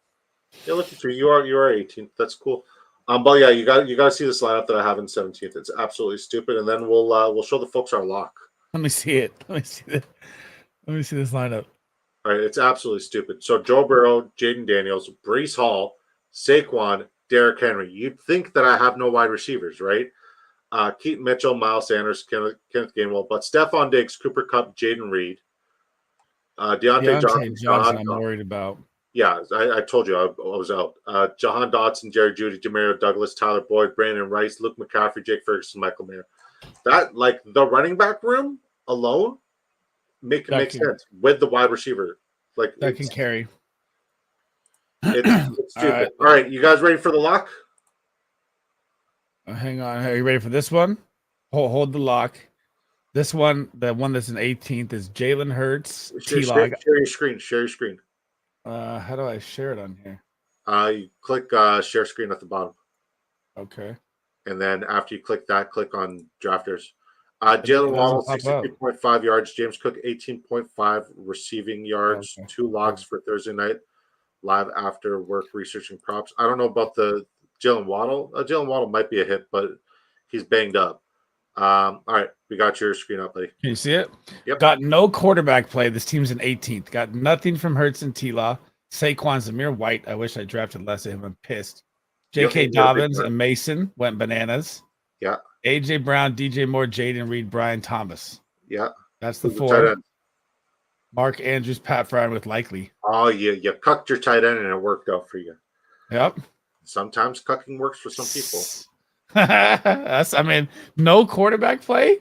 Yeah, look at you. You are 18th. That's cool. But yeah, you got to see this lineup that I have in 17th. It's absolutely stupid. And then we'll show the folks our lock. Let me see it. Let me see this lineup. All right, it's absolutely stupid. So Joe Burrow, Jaden Daniels, Breece Hall, Saquon, Derrick Henry. You'd think that I have no wide receivers, right? Keaton Mitchell, Miles Sanders, Kenneth Gainwell, but Stephon Diggs, Cooper Kupp, Jaden Reed, Deontay Johnson. I'm worried about. Yeah, I told you I was out. Jahan Dotson, Jerry Jeudy, Demario Douglas, Tyler Boyd, Brandon Rice, Luke McCaffrey, Jake Ferguson, Michael Mayer. That like the running back room alone makes sense with the wide receiver. Like that can carry. It's stupid. All right, you guys ready for the lock? Hang on. Are you ready for this one? Hold the lock. This one, the one that's in 18th, is Jalen Hurts. Share your screen. Share your screen. How do I share it on here? You click share screen at the bottom. Okay. And then after you click that, click on drafters. Jalen Waddle, 63.5 yards. James Cook, 18.5 receiving yards. Okay. 2 locks for Thursday night live after work researching props. I don't know about the Jalen Waddle. Jalen Waddle might be a hit, but he's banged up. All right, we got your screen up, buddy. Can you see it? Yep. Got no quarterback play. This team's in 18th. Got nothing from Hurts and T-Law. Saquon, Zamir White. I wish I drafted less of him. I'm pissed. J.K. Dobbins and Mason went bananas. Yeah. A.J. Brown, DJ Moore, Jaden Reed, Brian Thomas. Yeah. That's the 4. Mark Andrews, Pat Fryer with Likely. Oh, you cucked your tight end and it worked out for you. Yep. Sometimes cucking works for some people. No quarterback play.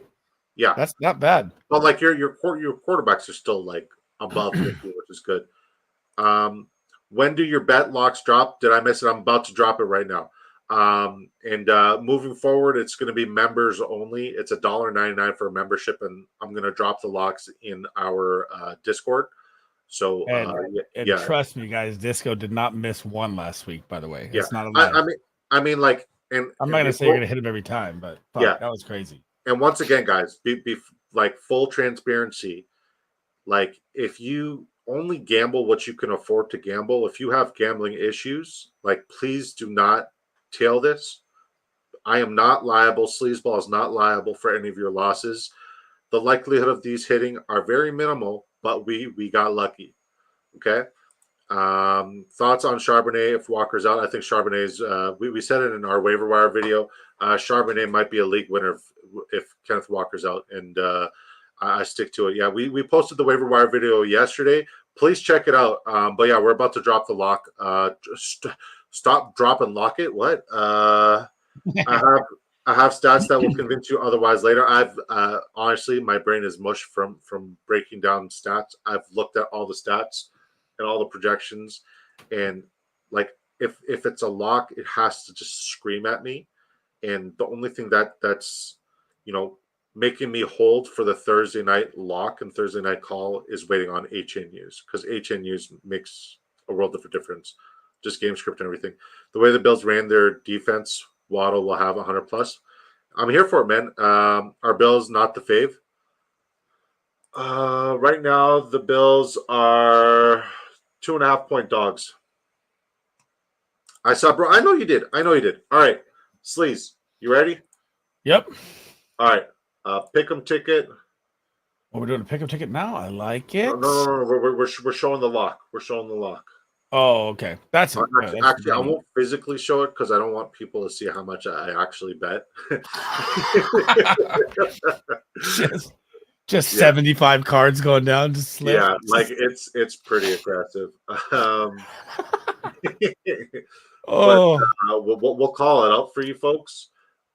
Yeah, that's not bad. But like your quarterbacks are still like above 50, which is good. When do your bet locks drop? Did I miss it? I'm about to drop it right now. Moving forward, it's going to be members only. It's $1.99 for a membership, and I'm going to drop the locks in our Discord. So And trust me, guys, Disco did not miss one last week. By the way, it's not a lie. I mean, like, and I'm not gonna say you're gonna hit him every time, but fuck, that was crazy. And once again, guys, be like full transparency. Like, if you only gamble what you can afford to gamble, if you have gambling issues, like, please do not tail this. I am not liable. Sleazeball is not liable for any of your losses. The likelihood of these hitting are very minimal, but we got lucky. Okay. Thoughts on Charbonnet if Walker's out? I think Charbonnet's. We said it in our waiver wire video. Charbonnet might be a league winner if Kenneth Walker's out, and I stick to it. Yeah, we posted the waiver wire video yesterday. Please check it out. But yeah, we're about to drop the lock. Stop, drop, and lock it. What? I have stats that will convince you otherwise later. I've honestly, my brain is mush from breaking down stats. I've looked at all the stats and all the projections, and like if it's a lock, it has to just scream at me. And the only thing that's making me hold for the Thursday night lock and Thursday night call is waiting on HNUs, because HNUs makes a world of a difference. Just game script and everything. The way the Bills ran their defense, Waddle will have 100 plus. I'm here for it, man. Our Bills not the fave. Right now, the Bills are 2.5-point dogs. I saw, bro. I know you did. All right, Sleaze, you ready? Yep. All right. Pick 'em ticket. Oh, we're doing a pick 'em ticket now. I like it. No. We're showing the lock. We're showing the lock. Oh, okay. That's it. Actually, I won't physically show it because I don't want people to see how much I actually bet. just 75 cards going down. Just slip. Yeah, like it's pretty aggressive. Oh, but, we'll call it out for you folks,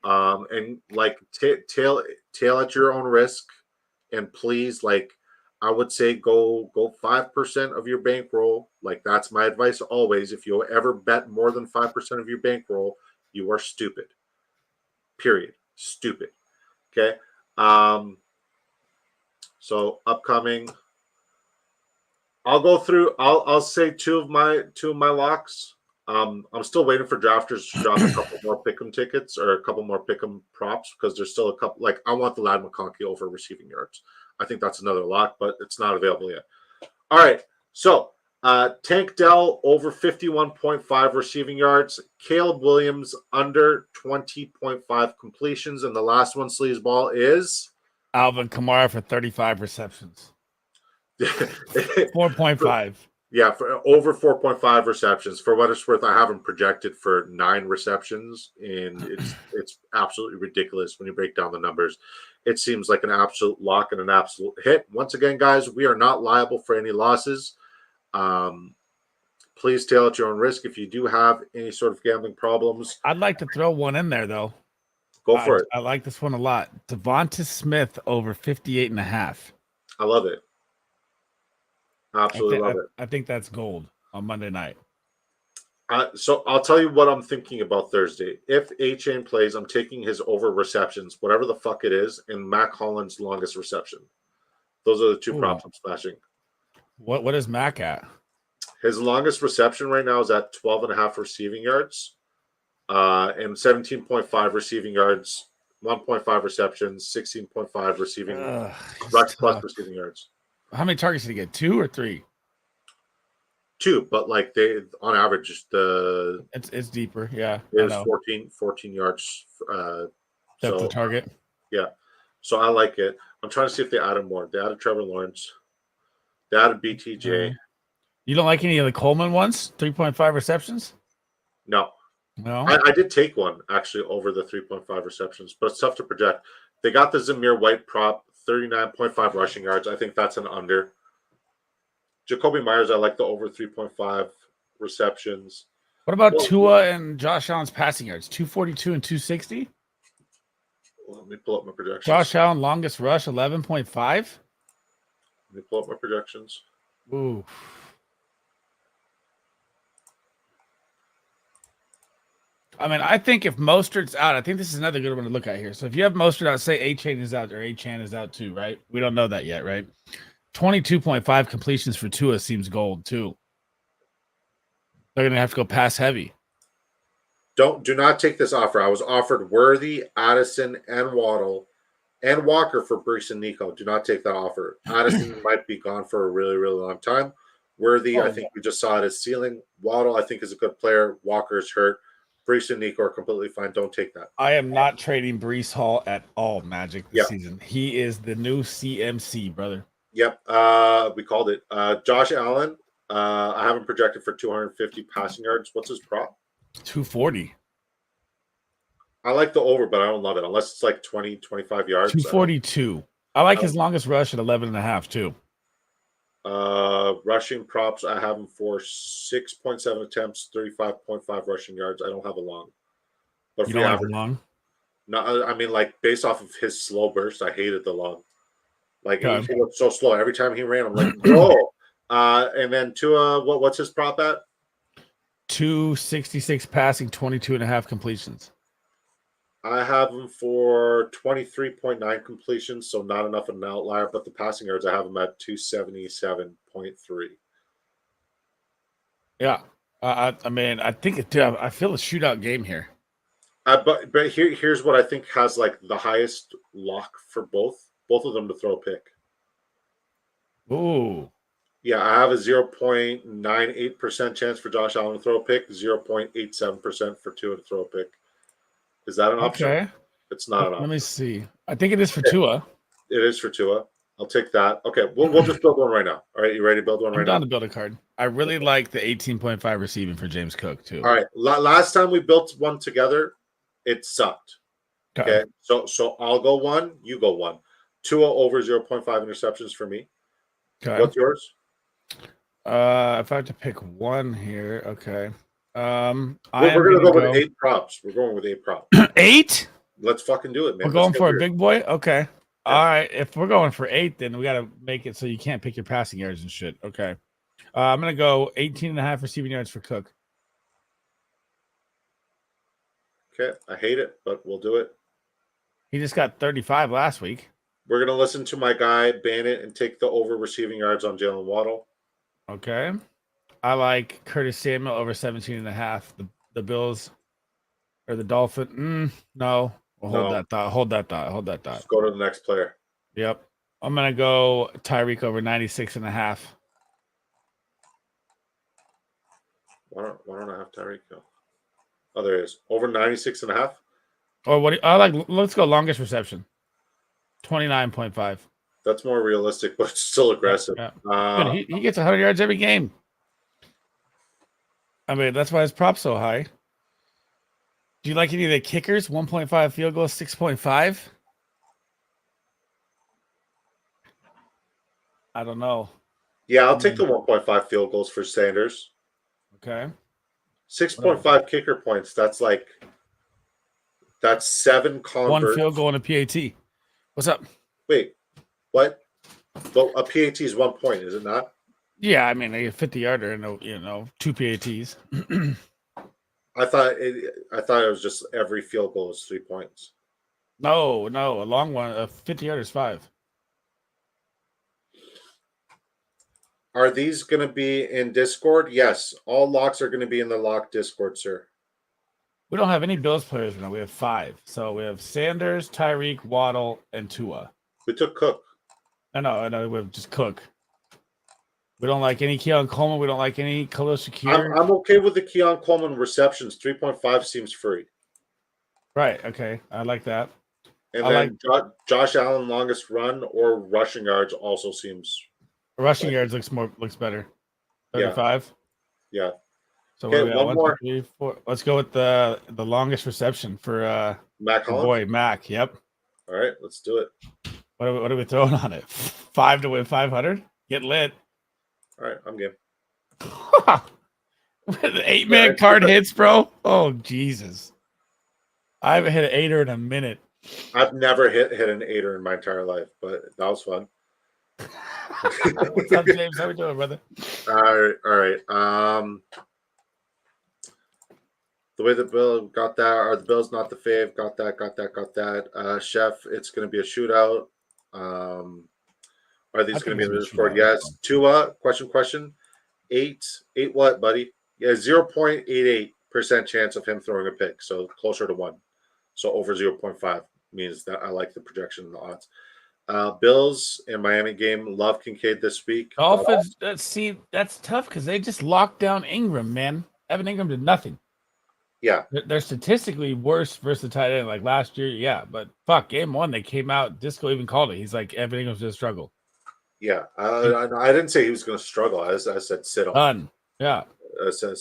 and like tail at your own risk, and please, like, I would say go 5% of your bankroll. Like, that's my advice always. If you ever bet more than 5% of your bankroll, you are stupid. Period. Stupid. Okay. So upcoming, I'll go through. I'll say two of my locks. I'm still waiting for drafters to drop a couple more pick'em tickets or a couple more pick'em props, because there's still a couple. Like, I want the Lad McConkey over receiving yards. I think that's another lock, but it's not available yet. All right. So Tank Dell over 51.5 receiving yards. Caleb Williams under 20.5 completions. And the last one, Sleazeball, is Alvin Kamara for 35 receptions. 4.5. Yeah, for over 4.5 receptions. For what it's worth, I have him projected for 9 receptions, and it's absolutely ridiculous when you break down the numbers. It seems like an absolute lock and an absolute hit. Once again, guys, we are not liable for any losses. Please tail at your own risk. If you do have any sort of gambling problems, I'd like to throw one in there, though. Go for it. I like this one a lot. Devonta Smith over 58.5. I love it. Absolutely love it. I think that's gold on Monday night. So I'll tell you what I'm thinking about Thursday. If A-Chain plays, I'm taking his over receptions, whatever the fuck it is, and Mac Holland's longest reception. Those are the two props I'm splashing. What is Mac at? His longest reception right now is at 12.5 receiving yards, and 17.5 receiving yards, 1.5 receptions, 16.5 receiving rush plus receiving yards. How many targets did he get? 2 or 3? 2, but like they on average it's deeper. Yeah, it's 14 yards. Depth of target. Yeah, so I like it. I'm trying to see if they added more. They added Trevor Lawrence. They added BTJ. You don't like any of the Coleman ones? 3.5 receptions? No. I did take one actually over the 3.5 receptions, but it's tough to project. They got the Zamir White prop, 39.5 rushing yards. I think that's an under. Jacoby Myers, I like the over 3.5 receptions. What about Tua and Josh Allen's passing yards? 242 and 260? Let me pull up my projections. Josh Allen, longest rush, 11.5? Let me pull up my projections. Ooh. I mean, I think if Mostert's out, I think this is another good one to look at here. So if you have Mostert out, say A-Chain is out or A-Chan is out too, right? We don't know that yet, right? 22.5 completions for Tua seems gold too. They're gonna have to go pass heavy. Do not take this offer. I was offered Worthy, Addison, and Waddle and Walker for Brees and Nico. Do not take that offer. Addison might be gone for a really, really long time. Worthy, I think we just saw it as ceiling. Waddle, I think, is a good player. Walker is hurt. Brees and Nico are completely fine. Don't take that. I am not trading Brees Hall at all, Magic, this season. He is the new CMC, brother. Yep. We called it. Josh Allen, I have him projected for 250 passing yards. What's his prop? 240. I like the over, but I don't love it unless it's like 20, 25 yards. 242. I like his longest rush at 11.5 too. Rushing props, I have him for 6.7 attempts, 35.5 rushing yards. I don't have a long. But you don't have a long? No, I mean, like, based off of his slow burst, I hated the long. Like, he looked so slow. Every time he ran, I'm like, whoa. And then Tua, what's his prop at? 266 passing, 22.5 completions. I have him for 23.9 completions, so not enough of an outlier, but the passing yards, I have him at 277.3. Yeah. I mean, I think I feel a shootout game here. But here's what I think has like the highest lock for both of them to throw a pick. Ooh. Yeah, I have a 0.98% chance for Josh Allen to throw a pick, 0.87% for Tua to throw a pick. Is that an option? Okay. It's not an option. Let me see. I think it is for Tua. It is for Tua. I'll take that. Okay, we'll just build one right now. All right, you ready to build one right now? I'm down to build a card. I really like the 18.5 receiving for James Cook too. All right. Last time we built one together, it sucked. Okay. So I'll go one, you go one. Tua over 0.5 interceptions for me. Okay. What's yours? If I have to pick one here, okay. We're gonna go with 8 props. We're going with 8 props. 8? Let's fucking do it, man. We're going for a big boy? Okay. Yeah. All right. If we're going for 8, then we got to make it so you can't pick your passing yards and shit. Okay. I'm going to go 18.5 receiving yards for Cook. Okay. I hate it, but we'll do it. He just got 35 last week. We're going to listen to my guy, Bandit, and take the over receiving yards on Jalen Waddle. Okay. I like Curtis Samuel over 17.5. The Bills or the Dolphins. No. Well, hold that thought. Hold that thought. Let's go to the next player. Yep. I'm going to go Tyreek over 96.5. Why don't I have Tyreek go? Oh, there he is. Over 96.5? Or what? I like. Let's go longest reception. 29.5. That's more realistic, but it's still aggressive. Yeah. He gets 100 yards every game. I mean, that's why his prop's so high. Do you like any of the kickers? 1.5 field goal, 6.5? I don't know. Yeah, I'll take the 1.5 field goals for Sanders. Okay. 6.5 kicker points. That's 7 converts. 1 field goal and a PAT. What's up? Wait, what? Well, a PAT is 1 point, is it not? Yeah, I mean, a 50-yarder and 2 PATs. I thought it was just every field goal is 3 points. No, a long one. A 50-yarder is 5. Are these going to be in Discord? Yes, all locks are going to be in the lock Discord, sir. We don't have any Bills players right now. We have 5. So we have Sanders, Tyreek, Waddle, and Tua. We took Cook. I know. We have just Cook. We don't like any Keon Coleman. We don't like any Khalil Shakir. I'm okay with the Keon Coleman receptions. 3.5 seems free. Right. Okay. I like that. And then Josh Allen longest run or rushing yards also seems. Rushing yards looks better. 35. Yeah. So okay, one more. 2, 3, 4. Let's go with the longest reception for Mac Hollins. Boy Mac. Yep. All right, let's do it. What are we throwing on it? 5 to win 500. Get lit. All right, I'm game. The 8-man card hits, bro. Oh Jesus! I haven't hit an 8er in a minute. I've never hit an 8er in my entire life, but that was fun. What's up, James? How we doing, brother? All right. The way the Bill got that, or the Bills not the fave, got that. Chef, it's going to be a shootout. All Are these I going think to be in it's the gonna shoot Discord? out. Yes. Tua, question. Eight what, buddy? Yeah, 0.88% chance of him throwing a pick. So closer to 1. So over 0.5 means that I like the projection and the odds. Bills and Miami game. Love Kincaid this week. Dolphins, that's tough because they just locked down Ingram, man. Evan Ingram did nothing. Yeah. They're statistically worse versus the tight end like last year, yeah. But fuck, game 1, they came out. Disco even called it. He's like, Evan Ingram's just struggle. Yeah. I didn't say he was going to struggle. I said sit him. Done. Yeah. I said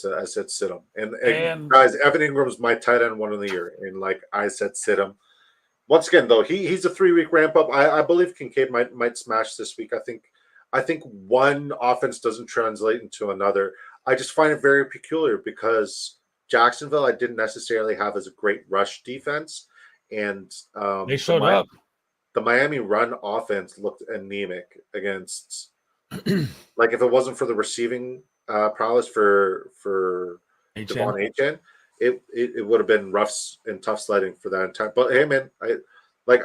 sit him. And And guys, Evan Ingram's my tight end 1 of the year. And like I said, sit him. Once again, though, he's a 3-week ramp up. I believe Kincaid might smash this week. I think one offense doesn't translate into another. I just find it very peculiar because Jacksonville I didn't necessarily have as a great rush defense, and they showed up. the Miami run offense looked anemic against. Like if it wasn't for the receiving prowess for Devon Achane, it would have been rough and tough sledding for that entire. But hey, man,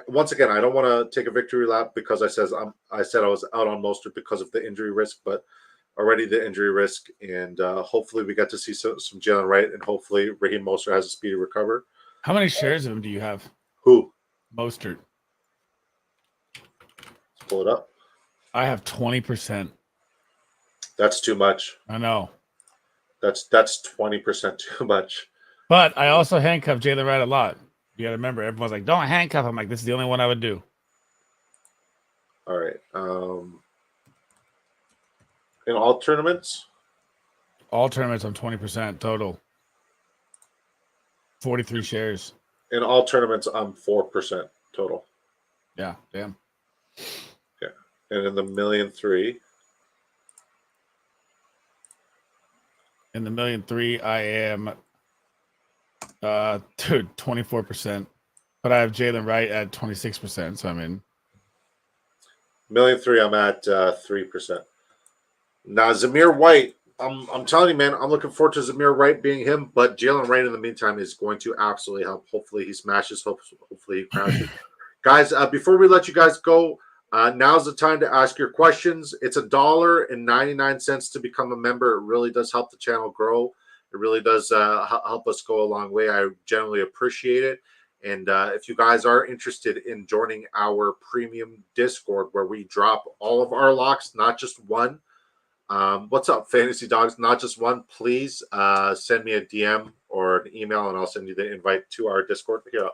once again, I don't want to take a victory lap because I said I was out on Mostert because of the injury risk, but already the injury risk, and hopefully we got to see some Jalen Wright, and hopefully Raheem Mostert has a speedy recover. How many shares of him do you have? Who? Mostert. Let's pull it up. I have 20%. That's too much. I know. That's 20% too much. But I also handcuff Jalen Wright a lot. You got to remember, everyone's like, don't handcuff. I'm like, this is the only one I would do. All right. In all tournaments? All tournaments, I'm 20% total. 43 shares. In all tournaments, I'm 4% total. Yeah, damn. Yeah. And in the 1,000,003? In the 1,000,003, I am 24%. But I have Jalen Wright at 26%. So I mean, 1,000,003, I'm at 3%. Now Zamir White, I'm telling you, man, I'm looking forward to Zamir White being him, but Jalen Wright in the meantime is going to absolutely help. Hopefully he smashes, hopefully he crashes. Guys, before we let you guys go, now's the time to ask your questions. It's $1.99 to become a member. It really does help the channel grow. It really does help us go a long way. I generally appreciate it. And if you guys are interested in joining our premium Discord where we drop all of our locks, not just one. What's up, Fantasy Dogs? Not just one. Please send me a DM or an email, and I'll send you the invite to our Discord. Here,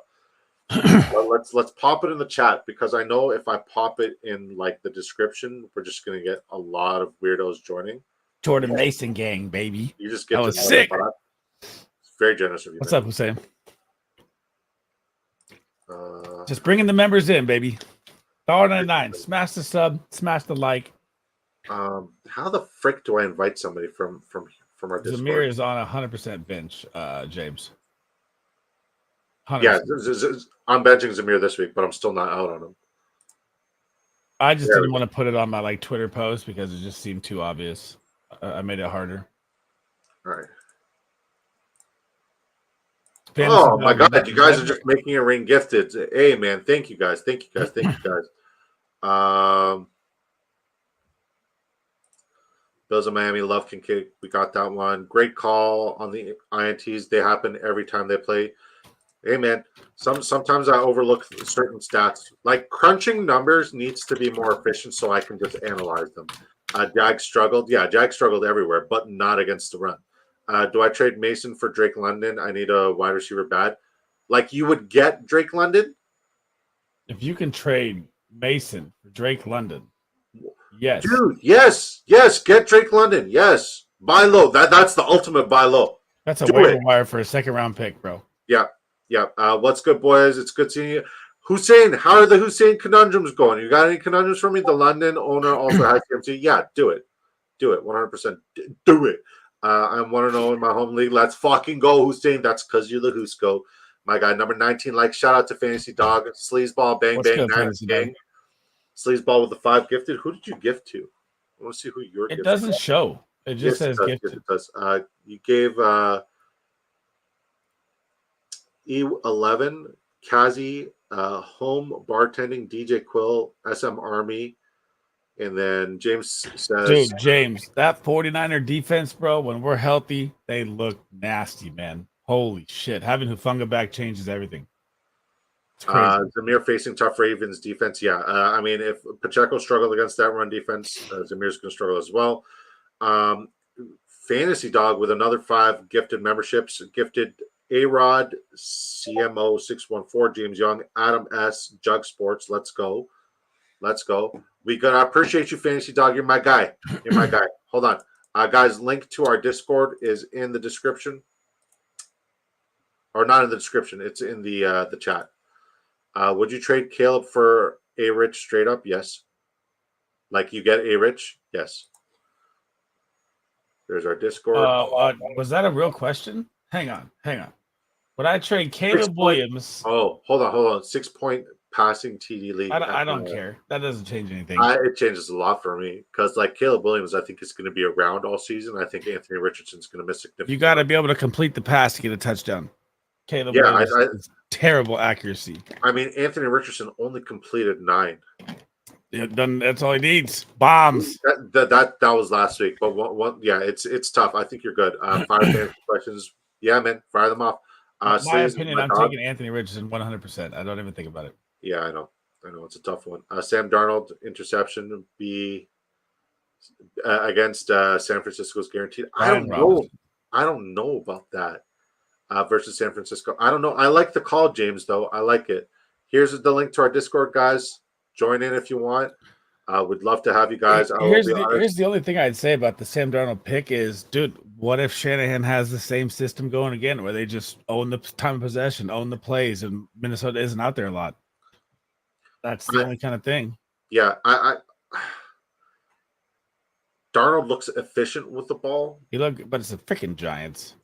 let's pop it in the chat because I know if I pop it in like the description, we're just gonna get a lot of weirdos joining. Jordan Mason gang, baby. You just get that was sick. It's very generous of you. What's up, Hussein? Just bringing the members in, baby. $1.99. Smash the sub, smash the like. How the frick do I invite somebody from our Discord? Zamir is on 100% bench, James. 100%. Yeah, I'm benching Zamir this week, but I'm still not out on him. I just didn't want to put it on my Twitter post because it just seemed too obvious. I made it harder. All right. Fantasy my God, you guys are just making a ring gifted. Hey, man, thank you guys. Thank you guys. Bills of Miami, love Kincaid. We got that one. Great call on the INTs. They happen every time they play. Hey, man, sometimes I overlook certain stats. Like crunching numbers needs to be more efficient so I can just analyze them. Jag struggled. Yeah, Jag struggled everywhere, but not against the run. Do I trade Mason for Drake London? I need a wide receiver bad. Like you would get Drake London? If you can trade Mason for Drake London. Yes. Dude, yes. Get Drake London. Yes. Buy low. That's the ultimate buy low. That's a waiver wire for a second-round pick, bro. Yeah. What's good, boys? It's good seeing you. Hussein, how are the Hussein conundrums going? You got any conundrums for me? The London owner also has TMT. Yeah, do it. 100%. Do it. I'm 1-0 in my home league. Let's fucking go, Hussein. That's because you're the Husko. My guy, number 19. Shout out to Fantasy Dog. Sleazeball, bang, What's bang, good, nice gang. Sleazeball with the 5 gifted. Who did you gift to? I want to see who you're gifted. It doesn't show. It just says gifted. It does. You gave E11, Kazi, Home Bartending, DJ Quill, SM Army, And then James says, Dude, James, that 49er defense, bro, when we're healthy, they look nasty, man. Holy shit. Having Hufanga back changes everything. It's crazy. Zamir facing tough Ravens defense. Yeah. I mean, if Pacheco struggled against that run defense, Zamir's going to struggle as well. Fantasy Dog with another 5 gifted memberships. Gifted A-Rod, CMO614, James Young, Adam S, Jug Sports. Let's go. Let's go. I appreciate you, Fantasy Dog. You're my guy. You're my guy. Hold on. Guys, link to our Discord is in the description. Or not in the description. It's in the chat. Would you trade Caleb for A-Rich straight up? Yes. Like you get A-Rich? Yes. There's our Discord. Was that a real question? Hang on. Would I trade Caleb Williams? Oh, hold on. 6-point passing TD lead. I don't care. That doesn't change anything. It changes a lot for me because, like Caleb Williams, I think is going to be around all season. I think Anthony Richardson's going to miss significant. You got to be able to complete the pass to get a touchdown. Caleb Williams, terrible accuracy. I mean, Anthony Richardson only completed 9. Yeah, then that's all he needs. Bombs. That was last week, but yeah, it's tough. I think you're good. 5 fantasy questions. Yeah, man, fire them off. My opinion, I'm taking Anthony Richardson 100%. I don't even think about it. Yeah, I know it's a tough one. Sam Darnold interception be against San Francisco's guaranteed. I don't know about that versus San Francisco. I don't know. I like the call, James, though. I like it. Here's the link to our Discord, guys. Join in if you want. Would love to have you guys. Here's the only thing I'd say about the Sam Darnold pick is, dude, what if Shanahan has the same system going again where they just own the time of possession, own the plays, and Minnesota isn't out there a lot? That's the only kind of thing. Yeah, Darnold looks efficient with the ball. But it's the freaking Giants.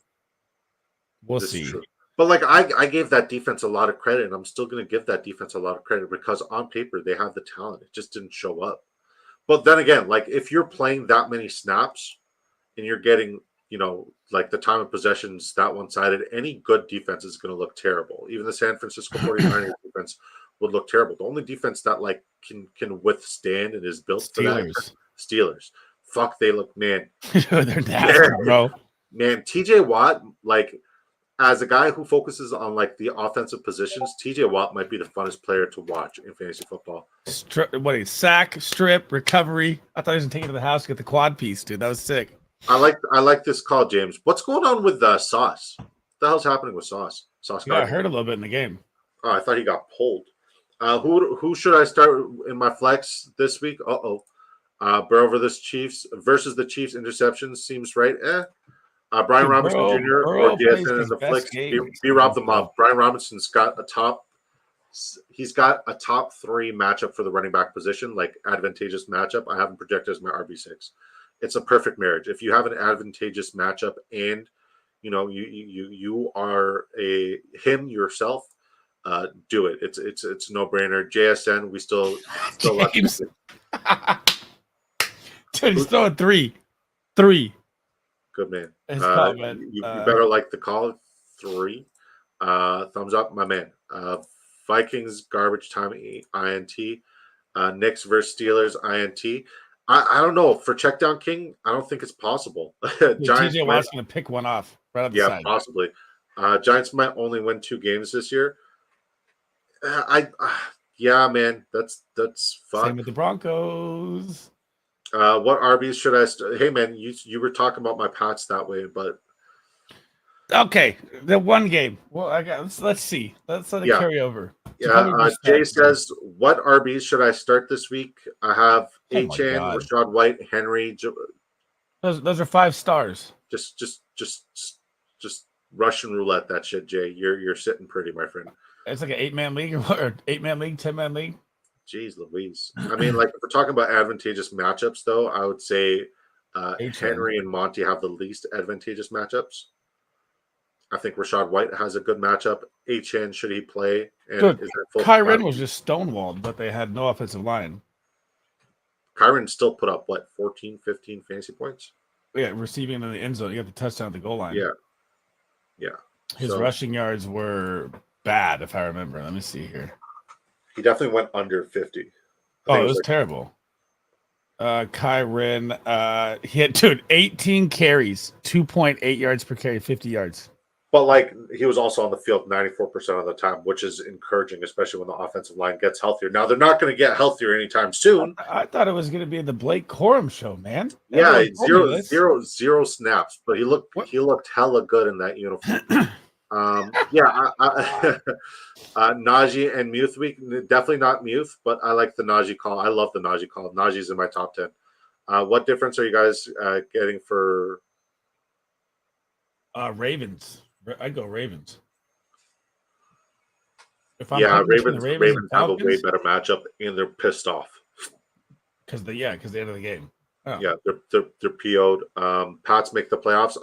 We'll see. True. But like I gave that defense a lot of credit, and I'm still going to give that defense a lot of credit because on paper they have the talent. It just didn't show up. But then again, like if you're playing that many snaps and you're getting, like the time of possessions that one-sided, any good defense is going to look terrible. Even the San Francisco 49ers defense would look terrible. The only defense that like can withstand and is built for that, Steelers. Fuck, they look, man. They're nasty, bro. Man, TJ Watt, like. As a guy who focuses on like the offensive positions, TJ Watt might be the funnest player to watch in fantasy football. Sack, strip, recovery. I thought he was taking to the house to get the quad piece, dude. That was sick. I like this call, James. What's going on with Sauce? What the hell's happening with Sauce? Yeah, I heard a little bit in the game. Oh, I thought he got pulled. Who should I start in my flex this week? Burrow versus the Chiefs interceptions seems right. Brian Robinson Jr. or DSN in the flicks. Be Rob the Mob. Brian Robinson's got a top 3 matchup for the running back position, like advantageous matchup. I have him projected as my RB6. It's a perfect marriage. If you have an advantageous matchup and you are him yourself, do it. It's a no-brainer. JSN, we still James. Dude, he's throwing 3. Good man. You you better like the call. 3. Thumbs up, my man. Vikings garbage time INT. Knicks versus Steelers INT. I don't know. For check down king, I don't think it's possible. Giants TJ Watt's going to pick one off right on the side. Possibly. Giants might only win 2 games this year. Yeah, man. That's fun. Same with the Broncos. What RBs should I? Hey, man, you were talking about my Pats that way, but okay, the one game. Well, let's see. Let's let it carry over. Yeah, Jay says, "What RBs should I start this week?" I have Achane, Rashad White, Henry. Those are 5 stars. Just Russian roulette that shit, Jay. You're sitting pretty, my friend. It's like an 8-man league or 8-man league, 10-man league. Jeez Louise. I mean, like, if we're talking about advantageous matchups, though, I would say Henry and Monty have the least advantageous matchups. I think Rashad White has a good matchup. HN, should he play? And Kyren was just stonewalled, but they had no offensive line. Kyren still put up, 14, 15 fantasy points? Yeah, receiving in the end zone. You got the touchdown at the goal line. Yeah. His rushing yards were bad, if I remember. Let me see here. He definitely went under 50. It was terrible. Kyron, he had, dude, 18 carries, 2.8 yards per carry, 50 yards. But like he was also on the field 94% of the time, which is encouraging, especially when the offensive line gets healthier. Now they're not going to get healthier anytime soon. I thought it was going to be the Blake Corum show, man. Yeah, Everyone told me this. zero snaps, but he looked hella good in that uniform. Najee and Muth week, definitely not Muth, but I like the Najee call. I love the Najee call. Najee's in my top 10. What difference are you guys getting for Ravens? I'd go Ravens. If I'm Ravens have a way better matchup, and they're pissed off because the end of the game. Oh. Yeah, they're PO'd. Pats make the playoffs.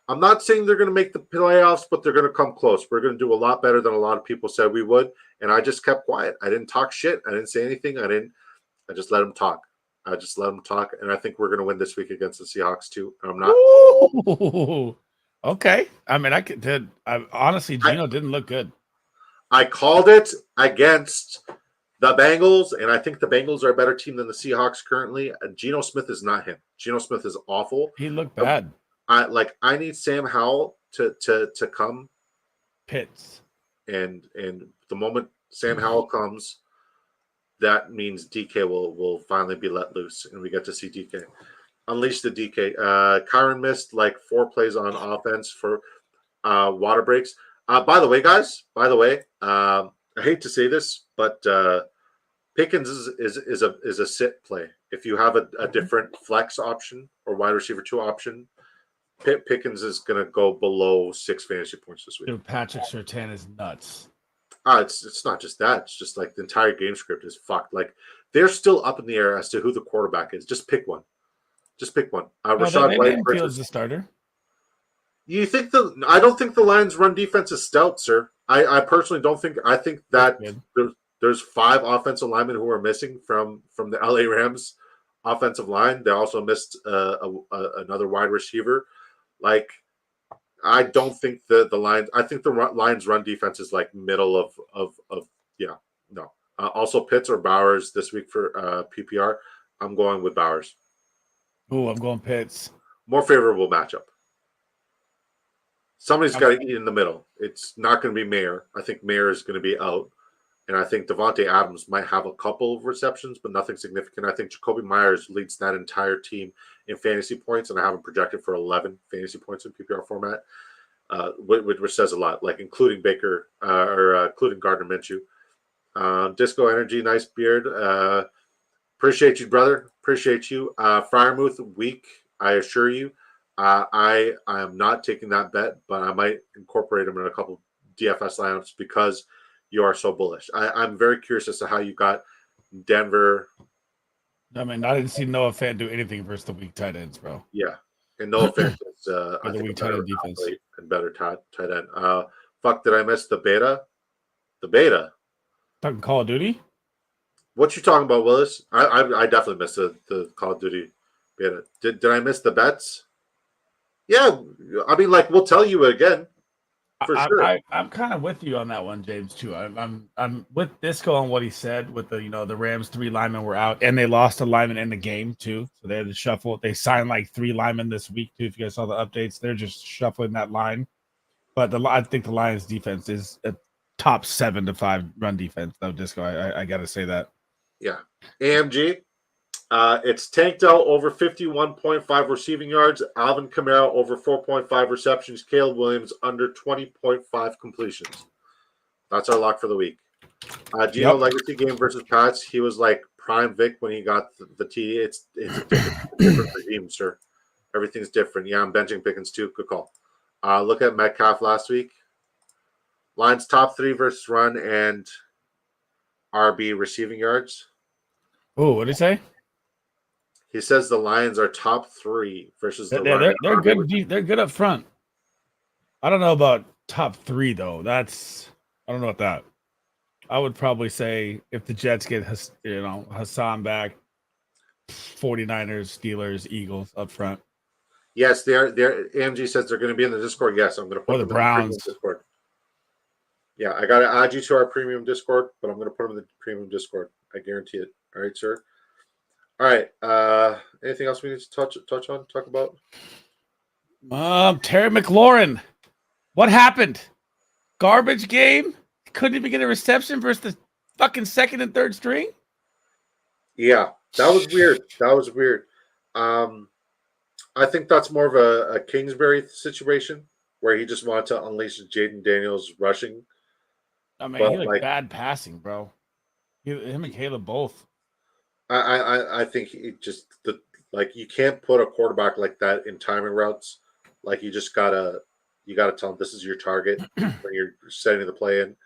I'm not saying they're going to make the playoffs, but they're going to come close. We're going to do a lot better than a lot of people said we would, and I just kept quiet. I didn't talk shit. I didn't say anything. I just let them talk. And I think we're going to win this week against the Seahawks too. And I'm not. Ooh, okay. I mean, honestly, Geno didn't look good. I called it against the Bengals, and I think the Bengals are a better team than the Seahawks currently. Geno Smith is not him. Geno Smith is awful. He looked bad. I need Sam Howell to come. Pitts. And the moment Sam Howell comes, that means DK will finally be let loose, and we get to see DK. Unleash the DK. Kyron missed like 4 plays on offense for water breaks. By the way, guys, I hate to say this, but Pickens is a sit play. If you have a different flex option or wide receiver 2 option, Pickens is going to go below 6 fantasy points this week. Dude, Patrick Surtain is nuts. It's not just that. It's just like the entire game script is fucked. Like they're still up in the air as to who the quarterback is. Just pick one. Rashad White versus the starter. You think I don't think the Lions' run defense is stout, sir. I personally don't think. I think that there's 5 offensive linemen who are missing from the LA Rams offensive line. They also missed another wide receiver. Like, I don't think the Lions. I think the Lions' run defense is like middle of no. Also, Pitts or Bowers this week for PPR. I'm going with Bowers. Oh, I'm going Pitts. More favorable matchup. Somebody's got to eat in the middle. It's not going to be Mayer. I think Mayer is going to be out. And I think Devontae Adams might have a couple of receptions, but nothing significant. I think Jacoby Myers leads that entire team in fantasy points, and I have him projected for 11 fantasy points in PPR format, which says a lot, like including Baker including Gardner Minshew. Disco Energy, nice beard. Appreciate you, brother. Appreciate you. Fryermuth, weak, I assure you. I am not taking that bet, but I might incorporate him in a couple DFS lineups because you are so bullish. I'm very curious as to how you got Denver. I mean, I didn't see Noah Fant do anything versus the weak tight ends, bro. Yeah, and Noah Fant is I think weak tight end defense and better tight end. Fuck, did I miss the beta? The beta. Talking Call of Duty. What you talking about, Willis? I definitely missed the Call of Duty beta. Did I miss the bets? Yeah, I mean, like we'll tell you again. For sure. I'm kind of with you on that one, James. Too. I'm with Disco on what he said. With the Rams 3 linemen were out, and they lost a lineman in the game too. So they had to shuffle. They signed like 3 linemen this week too. If you guys saw the updates, they're just shuffling that line. But I think the Lions defense is a top 7 to 5 run defense. Though Disco, I got to say that. Yeah, AMG. It's Tank Dell over 51.5 receiving yards. Alvin Kamara over 4.5 receptions. Caleb Williams under 20.5 completions. That's our lock for the week. Geno legacy game versus Pats. He was like prime Vic when he got the TD. It's a different regime, sir. Everything's different. Yeah, I'm benching Pickens too. Good call. Look at Metcalf last week. Lions top 3 versus run and RB receiving yards. Oh, what did he say? He says the Lions are top 3 versus the run. They're good. They're good up front. I don't know about top 3 though. I don't know about that. I would probably say if the Jets get Hassan back, 49ers, Steelers, Eagles up front. Yes, they're AMG says they're going to be in the Discord. Yes, I'm going to put them the Browns. in the Discord. Yeah, I got to add you to our premium Discord, but I'm going to put them in the premium Discord. I guarantee it. All right, sir. All right. Anything else we need to touch on? Talk about? Terry McLaurin. What happened? Garbage game? Couldn't even get a reception versus the fucking second and third string? Yeah, that was weird. That was weird. I think that's more of a Kingsbury situation where he just wanted to unleash Jaden Daniels rushing. I mean, he But looked like, bad passing, bro. Him and Caleb both. I think he just like you can't put a quarterback like that in timing routes. Like you gotta tell him this is your target when you're setting the play in.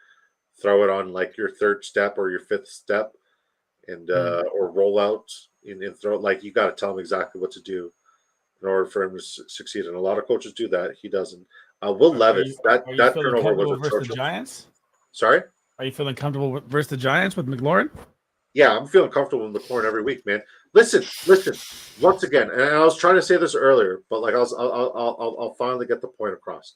Throw it on like your third step or your fifth step, and or roll out and throw it. Like you got to tell him exactly what to do in order for him to succeed. And a lot of coaches do that. He doesn't. Will Levis, Are you that feeling turnover was comfortable versus the atrocious. Giants? Sorry. Are you feeling comfortable versus the Giants with McLaurin? Yeah, I'm feeling comfortable with McLaurin every week, man. Listen. Once again, and I was trying to say this earlier, but like I'll finally get the point across.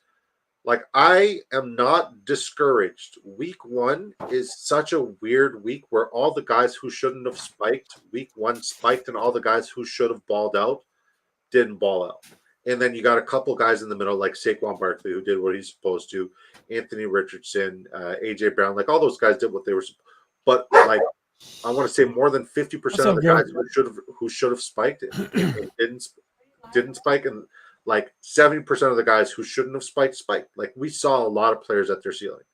Like I am not discouraged. Week 1 is such a weird week where all the guys who shouldn't have spiked week 1 spiked, and all the guys who should have balled out didn't ball out. And then you got a couple guys in the middle like Saquon Barkley who did what he's supposed to, Anthony Richardson, AJ Brown, like all those guys did what they were. But like I want to say more than 50% of the guys who should have spiked and didn't spike, and like 70% of the guys who shouldn't have spiked. Like we saw a lot of players at their ceiling.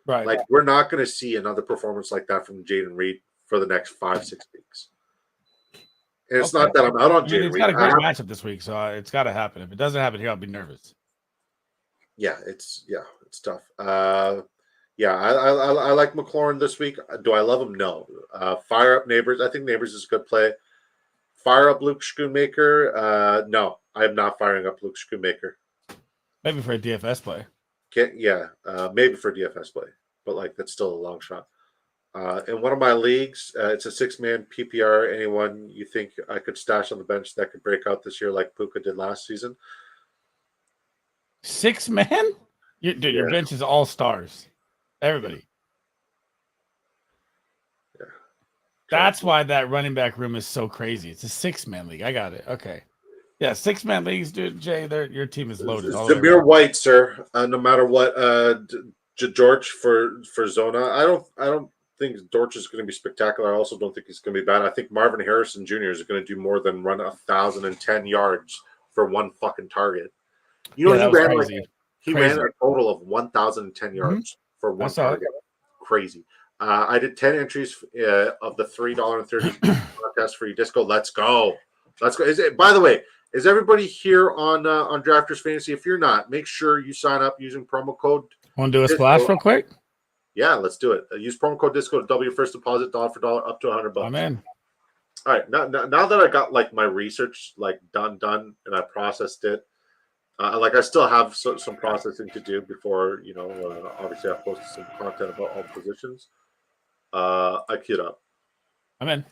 Right. Like we're not going to see another performance like that from Jaden Reed for the next 5-6 weeks. And it's not that I'm out on Jaden Reed. He's got a great matchup this week, so it's got to happen. If it doesn't happen here, I'll be nervous. Yeah, it's tough. Yeah, I like McLaurin this week. Do I love him? No. Fire up Neighbors. I think Neighbors is a good play. Fire up Luke Schoonmaker. No, I am not firing up Luke Schoonmaker. Maybe for a DFS play. Maybe for DFS play, but like that's still a long shot. In one of my leagues, it's a 6-man PPR. Anyone you think I could stash on the bench that could break out this year like Puka did last season? 6-man? Your bench is all stars. Everybody. Yeah. That's why that running back room is so crazy. It's a 6-man league. I got it. Okay. Yeah, 6-man leagues, dude. Jay, your team is loaded. Zamir White, sir. No matter what, George for Zona. I don't think Dortch is going to be spectacular. I also don't think he's going to be bad. I think Marvin Harrison Jr. is going to do more than run 1,010 yards for one fucking target. You know, he ran a total of 1,010 yards for one target. Crazy. I did 10 entries of the $3.30 contest for Udisco. Let's go. By the way, is everybody here on Drafters Fantasy? If you're not, make sure you sign up using promo code. Want to do a splash real quick? Yeah, let's do it. Use promo code Disco to double your first deposit dollar for dollar up to $100. I'm in. All right, now that I got like my research like done and I processed it, like I still have some processing to do before obviously I posted some content about all the positions. I queued up. I'm in.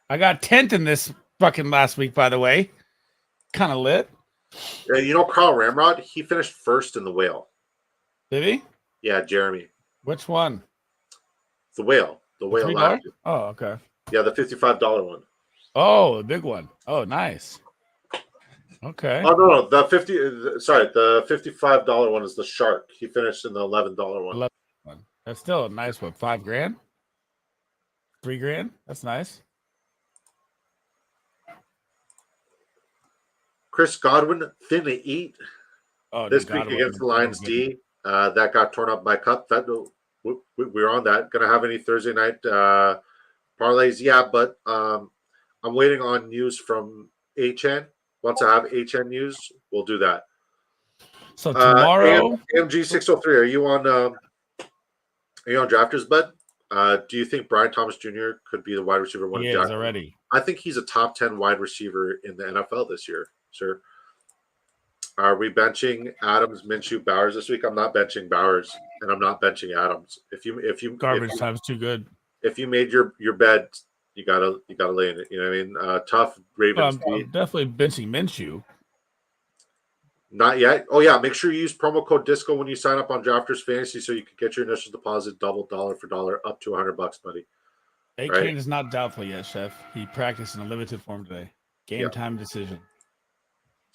I got 10th in this fucking last week, by the way. Kind of lit. Carl Ramrod, he finished first in the whale. Did he? Yeah, Jeremy. Which one? The whale. The whale last year. Oh, okay. Yeah, the $55 one. Oh, the big one. Oh, nice. Okay. Oh no, the $55 one is the shark. He finished in the $11 one. That's still a nice one. $5,000? $3,000? That's nice. Chris Godwin, thin to eat. This week against the Lions D. That got torn up by Cup. We're on that. Gonna have any Thursday night parlays? Yeah, but I'm waiting on news from HN. Once I have HN news, we'll do that. So tomorrow, AMG 603. Are you on Drafters, bud? Do you think Brian Thomas Jr. could be the wide receiver one? He is already. I think he's a top 10 wide receiver in the NFL this year, sir. Are we benching Adams, Minshew, Bowers this week? I'm not benching Bowers, and I'm not benching Adams. If you garbage time's too good. If you made your bed, you gotta lay in it. You know what I mean? Tough Ravens. I'm definitely benching Minshew. Not yet. Oh yeah, make sure you use promo code Disco when you sign up on Drafters Fantasy so you can get your initial deposit double dollar for dollar up to $100, buddy. A. right? Kane is not doubtful yet, Chef. He practiced in a limited form today. Game Yeah. time decision.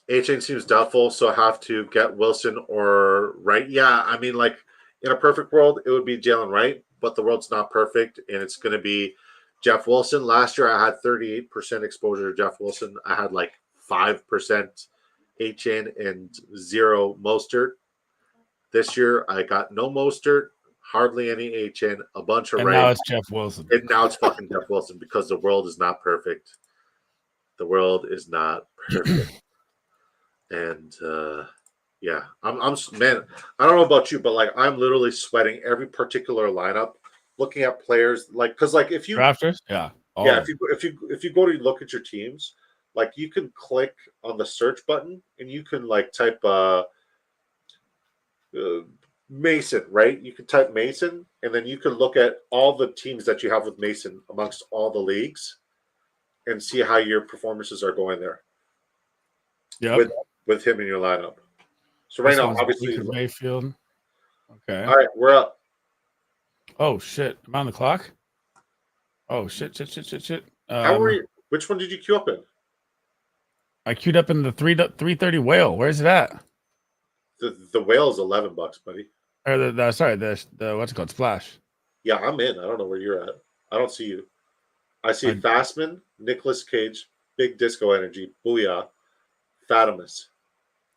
A-Chain seems doubtful, so I have to get Wilson or Wright. Yeah, I mean, like in a perfect world, it would be Jalen Wright, but the world's not perfect, and it's going to be Jeff Wilson. Last year, I had 38% exposure to Jeff Wilson. I had like 5% A-Chain and 0 Mostert. This year, I got no Mostert, hardly any A-Chain, a bunch of And now Wright, it's Jeff Wilson. and now it's fucking Jeff Wilson because the world is not perfect. The world is not perfect. And yeah, I'm man. I don't know about you, but like I'm literally sweating every particular lineup, looking at players like because like if you Drafters? Yeah. All yeah of them. if you go to look at your teams, like you can click on the search button and you can like type Mason, right? You can type Mason and then you can look at all the teams that you have with Mason amongst all the leagues and see how your performances are going there Yep. with him in your lineup. So right This now, one's obviously, Baker Mayfield. Okay. all right, we're up. Oh shit. I'm on the clock. Oh shit. How were you? Which one did you queue up in? I queued up in the 330 whale. Where's it at? The whale is $11, buddy. Or the what's it called? Splash. Yeah, I'm in. I don't know where you're at. I don't see you. I see I- Fastman, Nicolas Cage, Big Disco Energy, Booyah, Fatimus.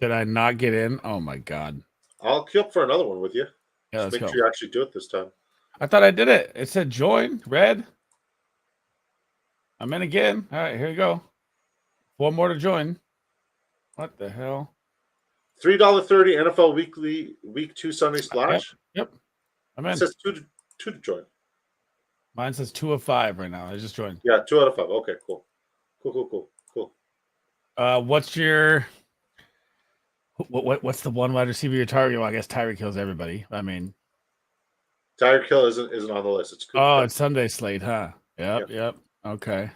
Did I not get in? Oh my god. I'll queue up for another one with you. Yeah, Just let's make go. sure you actually do it this time. I thought I did it. It said join red. I'm in again. All right, here we go. One more to join. What the hell? $3.30 NFL Weekly Week 2 Sunday Splash. Yep. I'm It in. says two to join. Mine says 2 of 5 right now. I just joined. Yeah, 2 out of 5. Okay, cool. Cool. What's your what's the one wide receiver you're targeting? Well, I guess Tyreek kills everybody. I mean, Tyreek Hill isn't on the list. It's Cooper oh, Kupp. it's Sunday slate, huh? Yep. Okay.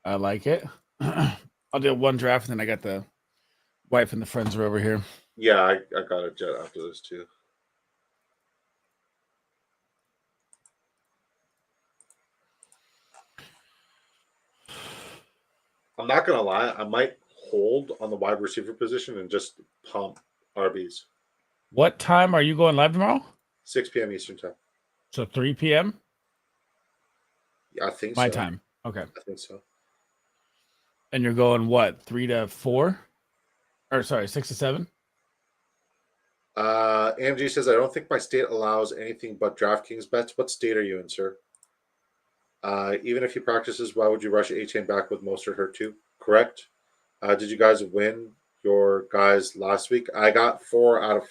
I like it. I'll do one draft, and then I got the wife and the friends are over here. Yeah, I got a jet after this too. I'm not gonna lie, I might hold on the wide receiver position and just pump RBs. What time are you going live tomorrow? 6 p.m. Eastern time. So 3 p.m. Yeah, I think my so. time. Okay. I think so. And you're going what? 3 to 4? Or sorry, 6 to 7? AMG says I don't think my state allows anything but DraftKings bets. What state are you in, sir? Even if he practices, why would you rush A-Chain back with Mostert hurt too? Correct. Did you guys win your guys last week? I got 4 out of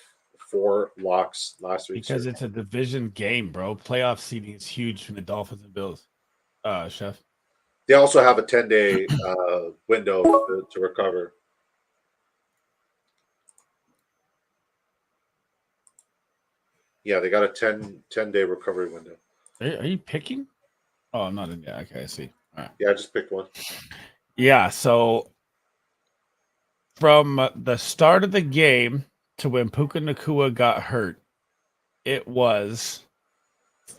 4 locks last week. Because sir. it's a division game, bro. Playoff seeding is huge from the Dolphins and Bills. Chef. They also have a 10-day window to recover. Yeah, they got a 10-day recovery window. Are you picking? Oh, I'm not in. Yeah, okay, I see. All right. Yeah, I just picked one. Yeah, so from the start of the game to when Puka Nakua got hurt, it was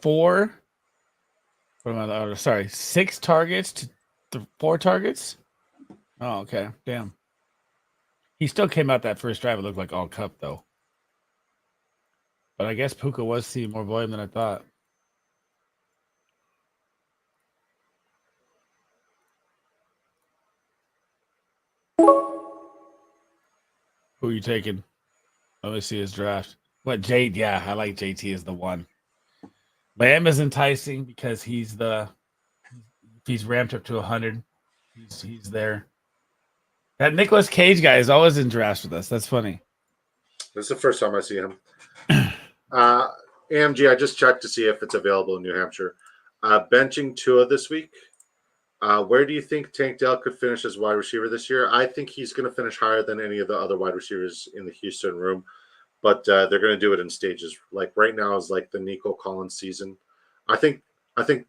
6 targets to 4 targets. Oh, okay. Damn. He still came out that first drive. It looked like all cup, though. But I guess Puka was seeing more volume than I thought. Who are you taking? Let me see his draft. What, Jade? Yeah, I like JT as the one. Lamb is enticing because he's ramped up to 100. He's there. That Nicolas Cage guy is always in drafts with us. That's funny. This is the first time I see him. AMG, I just checked to see if it's available in New Hampshire. Benching Tua this week. Where do you think Tank Dell could finish as wide receiver this year? I think he's going to finish higher than any of the other wide receivers in the Houston room, but they're going to do it in stages. Like right now is like the Nico Collins season. I think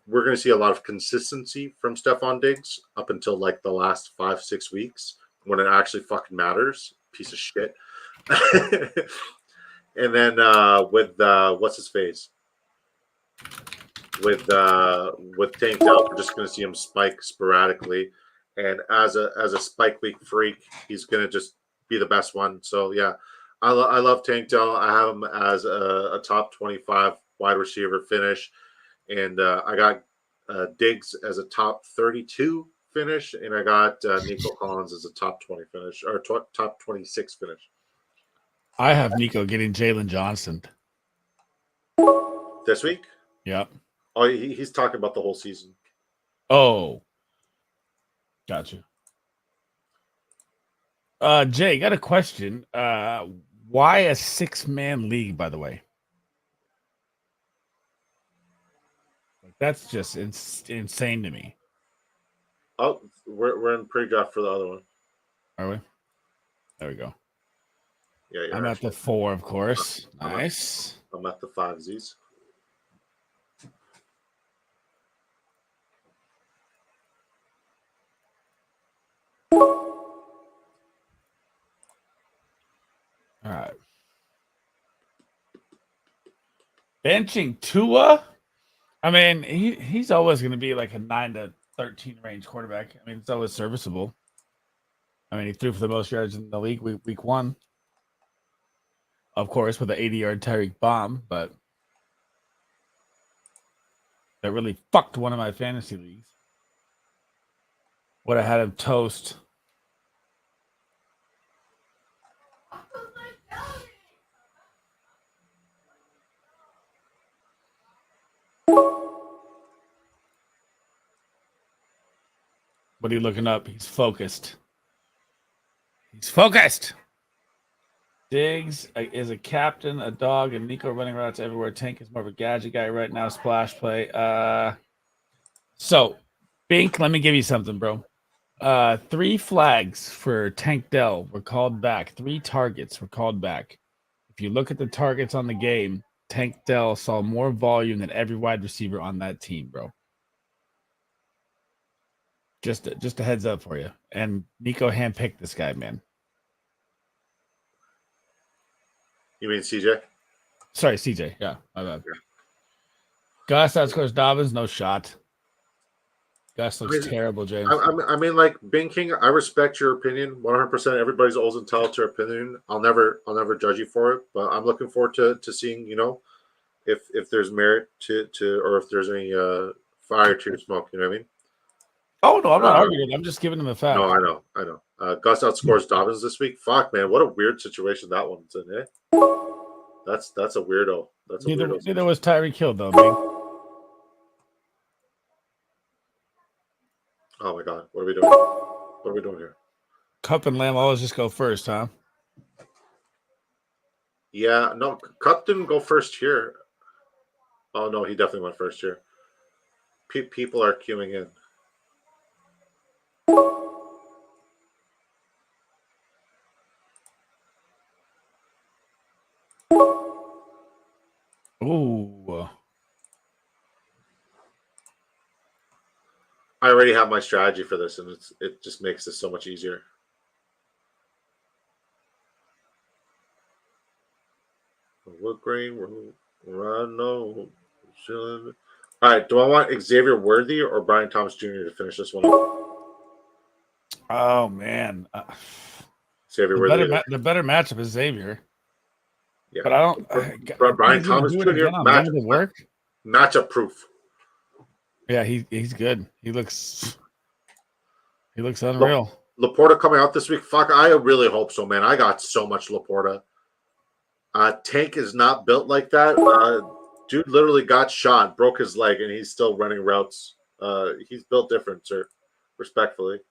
we're going to see a lot of consistency from Stephon Diggs up until like the last 5-6 weeks when it actually fucking matters. Piece of shit. And then with what's his face? with Tank Dell. We're just going to see him spike sporadically, and as a spike week freak, he's going to just be the best one. So yeah, I love Tank Dell. I have him as a top 25 wide receiver finish, and I got Diggs as a top 32 finish, and I got Nico Collins as a top 20 finish or top 26 finish. I have Nico getting Jalen Johnson This week. Yep. Oh, he's talking about the whole season. Oh, gotcha. Jay, got a question. Why a 6-man league, by the way? That's just insane to me. Oh, we're in pre-draft for the other one. Are we? There we go. Yeah, I'm at the 4, of course. Nice. I'm at the 5s. All right. Benching Tua? I mean, he's always going to be like a 9 to 13 range quarterback. I mean, it's always serviceable. I mean, he threw for the most yards in the league week 1. Of course, with an 80-yard Tyreek bomb, but that really fucked one of my fantasy leagues. Would have had him toast. What are you looking up? He's focused. He's focused. Diggs is a captain, a dog, and Nico running routes everywhere. Tank is more of a gadget guy right now. Splash play. So, Bink, let me give you something, bro. 3 flags for Tank Dell were called back. 3 targets were called back. If you look at the targets on the game, Tank Dell saw more volume than every wide receiver on that team, bro. Just a heads up for you. And Nico handpicked this guy, man. You mean CJ? Sorry, CJ. Yeah, my bad. Gus outscores Dobbins, no shot. Gus looks terrible, James. I mean, like Bing King, I respect your opinion 100%. Everybody's always entitled to their opinion. I'll never judge you for it, but I'm looking forward to seeing, if there's merit to or if there's any fire to your smoke. You know what I mean? Oh no, I'm not arguing. I'm just giving him a fact. No, I know. Gus outscores Dobbins this week. Fuck, man, what a weird situation that one's in. Eh? That's a weirdo. That's a weirdo. Neither was Tyreek Hill though, Bing. Oh my god, what are we doing? What are we doing here? Cup and Lamb always just go first, huh? Yeah, no, Cup didn't go first here. Oh no, he definitely went first here. People are queuing in. Ooh. I already have my strategy for this, and it just makes this so much easier. Wood grain, run, no. All right, do I want Xavier Worthy or Brian Thomas Jr. to finish this one up? Oh man, Xavier Worthy. The better matchup is Xavier. Yeah, but I don't. Brian Thomas Jr. Matchup proof. Yeah, he's good. He looks unreal. Laporta coming out this week. Fuck, I really hope so, man. I got so much Laporta. Tank is not built like that. Dude literally got shot, broke his leg, and he's still running routes. He's built different, sir. Respectfully.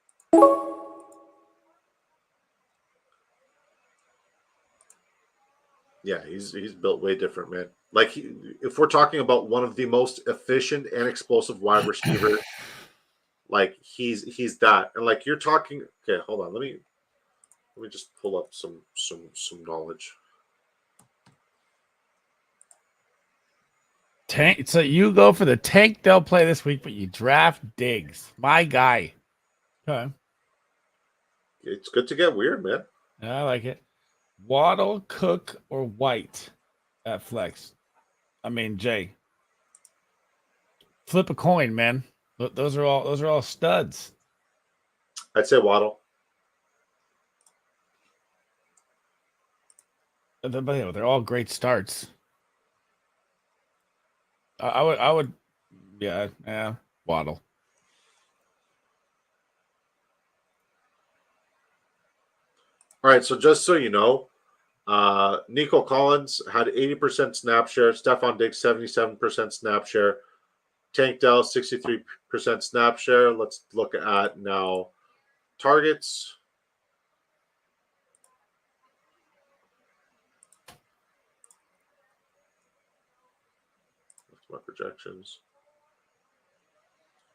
Yeah, he's built way different, man. Like, if we're talking about one of the most efficient and explosive wide receiver, like he's that. And like you're talking. Okay, hold on. Let me just pull up some knowledge. Tank. So you go for the Tank they'll play this week, but you draft Diggs, my guy. Okay. It's good to get weird, man. I like it. Waddle, Cook, or White at flex. I mean, Jay. Flip a coin, man. Those are all studs. I'd say Waddle. They're all great starts. I would, yeah, Waddle. All right, so just so you know, Nico Collins had 80% snap share. Stephon Diggs, 77% snap share. Tank Dell, 63% snap share. Let's look at now targets. That's my projections.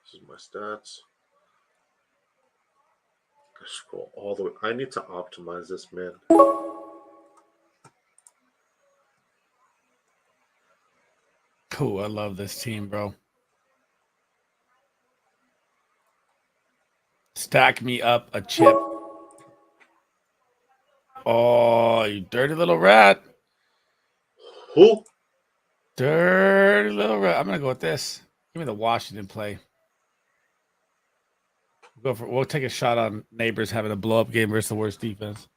This is my stats. I scroll all the way. I need to optimize this, man. Cool. I love this team, bro. Stack me up a chip. Oh, you dirty little rat. Who? Dirty little rat. I'm gonna go with this. Give me the Washington play. We'll take a shot on neighbors having a blow up game versus the worst defense.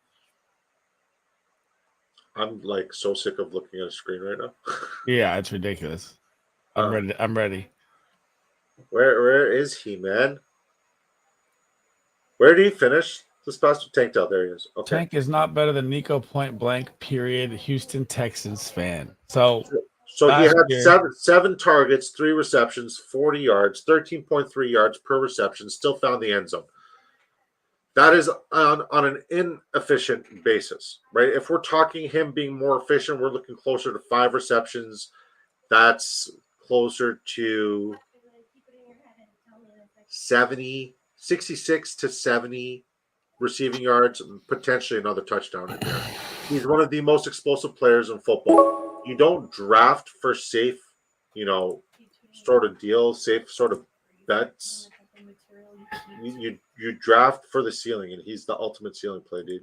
I'm like so sick of looking at a screen right now. Yeah, it's ridiculous. I'm ready. I'm ready. Where is he, man? Where did he finish this past Tank Dell? There he is. Okay. Tank is not better than Nico point blank, period. Houston Texans fan. So he had seven targets, 3 receptions, 40 yards, 13.3 yards per reception, still found the end zone. That is on an inefficient basis, right? If we're talking him being more efficient, we're looking closer to 5 receptions. That's closer to 66 to 70 receiving yards, and potentially another touchdown in there. He's one of the most explosive players in football. You don't draft for safe, sort of deal, safe sort of bets. You draft for the ceiling, and he's the ultimate ceiling play, dude.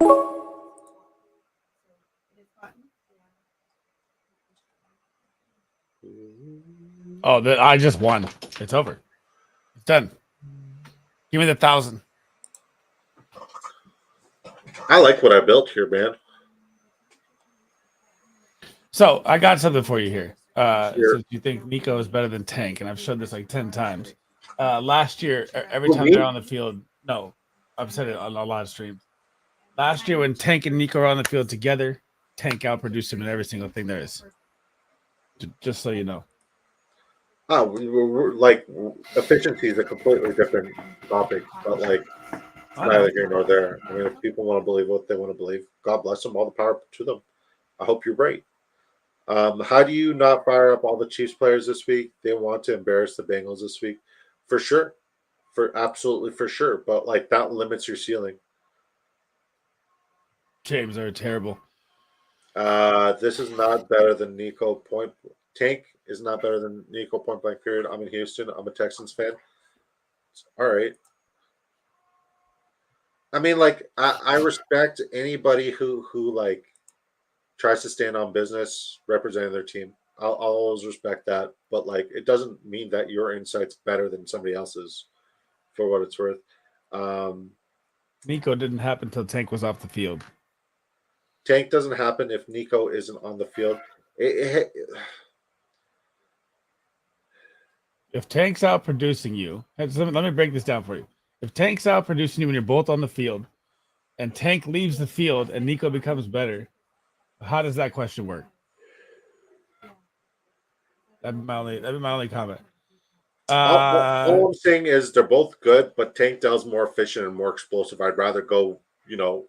Oh, I just won. It's over. It's done. Give me the 1,000. I like what I built here, man. So I got something for you here. Since you think Nico is better than Tank, and I've showed this like 10 times. Last year, every time they're on the field, no, I've said it on a lot of streams. Last year, when Tank and Nico are on the field together, Tank outproduced him in every single thing there is. Just so you know. Oh, we're like efficiency is a completely different topic, but like neither here nor there. I mean, if people want to believe what they want to believe, God bless them. All the power to them. I hope you're right. How do you not fire up all the Chiefs players this week? They want to embarrass the Bengals this week, for sure, for sure. But like that limits your ceiling. James are terrible. This is not better than Nico point. Tank is not better than Nico point blank period. I'm in Houston. I'm a Texans fan. All right. I mean, like I respect anybody who like tries to stand on business representing their team. I'll always respect that, but like it doesn't mean that your insight's better than somebody else's, for what it's worth. Nico didn't happen until Tank was off the field. Tank doesn't happen if Nico isn't on the field. If Tank's out producing you, let me break this down for you. If Tank's out producing you when you're both on the field, and Tank leaves the field and Nico becomes better, how does that question work? That'd be my only comment. All I'm saying is they're both good, but Tank Dell's more efficient and more explosive. I'd rather go, you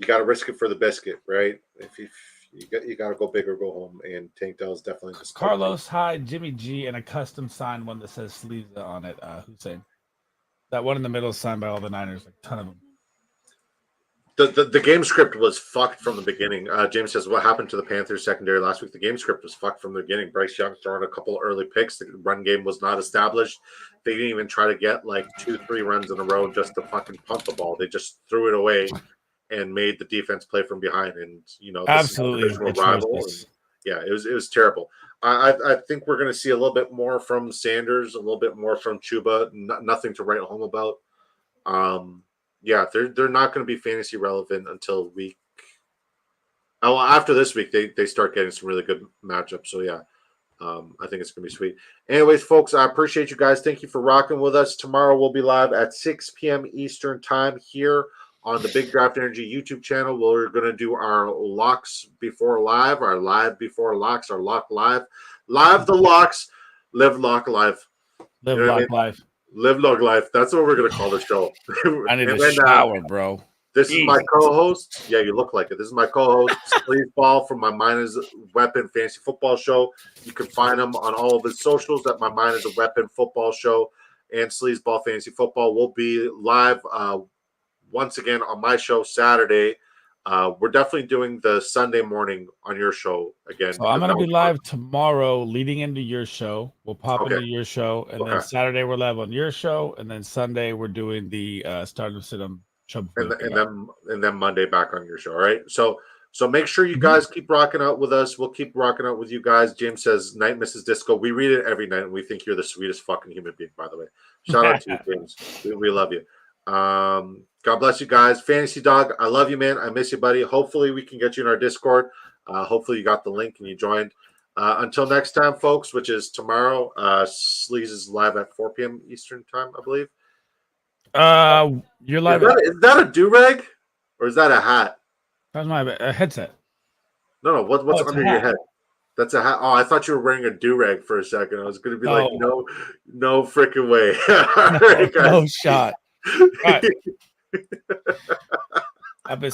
got to risk it for the biscuit, right? If you got to go big or go home, and Tank Dell's definitely the Carlos Hyde, Jimmy G, and a custom signed one that says Sleeza on it. Hussein. That one in the middle is signed by all the Niners, like a ton of them. The game script was fucked from the beginning. James says, what happened to the Panthers secondary last week? The game script was fucked from the beginning. Bryce Young throwing a couple early picks. The run game was not established. They didn't even try to get like 2-3 runs in a row just to fucking punt the ball. They just threw it away and made the defense play from behind. And, absolutely rival. And, yeah, it was terrible. I think we're going to see a little bit more from Sanders, a little bit more from Chuba. Nothing to write home about. Yeah, they're not going to be fantasy relevant until week. Oh, well, after this week, they start getting some really good matchups. So yeah, I think it's going to be sweet. Anyways, folks, I appreciate you guys. Thank you for rocking with us. Tomorrow we'll be live at 6 p.m. Eastern time here on the Big Draft Energy YouTube channel. We're going to do our locks before live, our live before locks, our lock live, live the locks, live lock live. Live You know what I lock mean? life. Live log life. That's what we're going to call the show. I need And a then, shower, bro. this is my Jesus. co-host. Yeah, you look like it. This is my co-host, Sleeve Ball from My Mind is a Weapon Fantasy Football Show. You can find him on all of his socials at My Mind is a Weapon Football Show and Sleeves Ball Fantasy Football. Will be live once again on my show Saturday. We're definitely doing the Sunday morning on your show again. So I'm gonna be live tomorrow, leading into your show. We'll pop into your show, and then Saturday we're live on your show, and then Sunday we're doing the Stardom Sit-em show. And then Monday back on your show. All right. So make sure you guys keep rocking out with us. We'll keep rocking out with you guys. James says, "Night Mrs. Disco." We read it every night, and we think you're the sweetest fucking human being. By the way, shout out to you, James. We love you. God bless you guys. Fantasy Dog, I love you, man. I miss you, buddy. Hopefully, we can get you in our Discord. Hopefully, you got the link and you joined. Until next time, folks, which is tomorrow. Sleaze is live at 4 p.m. Eastern time, I believe. You're live. Is that a do-rag or is that a hat? That's my headset. No. What's under your head? That's a hat. Oh, I thought you were wearing a do-rag for a second. I was going to be like, no freaking way. All right, guys. No shot. Right. I've been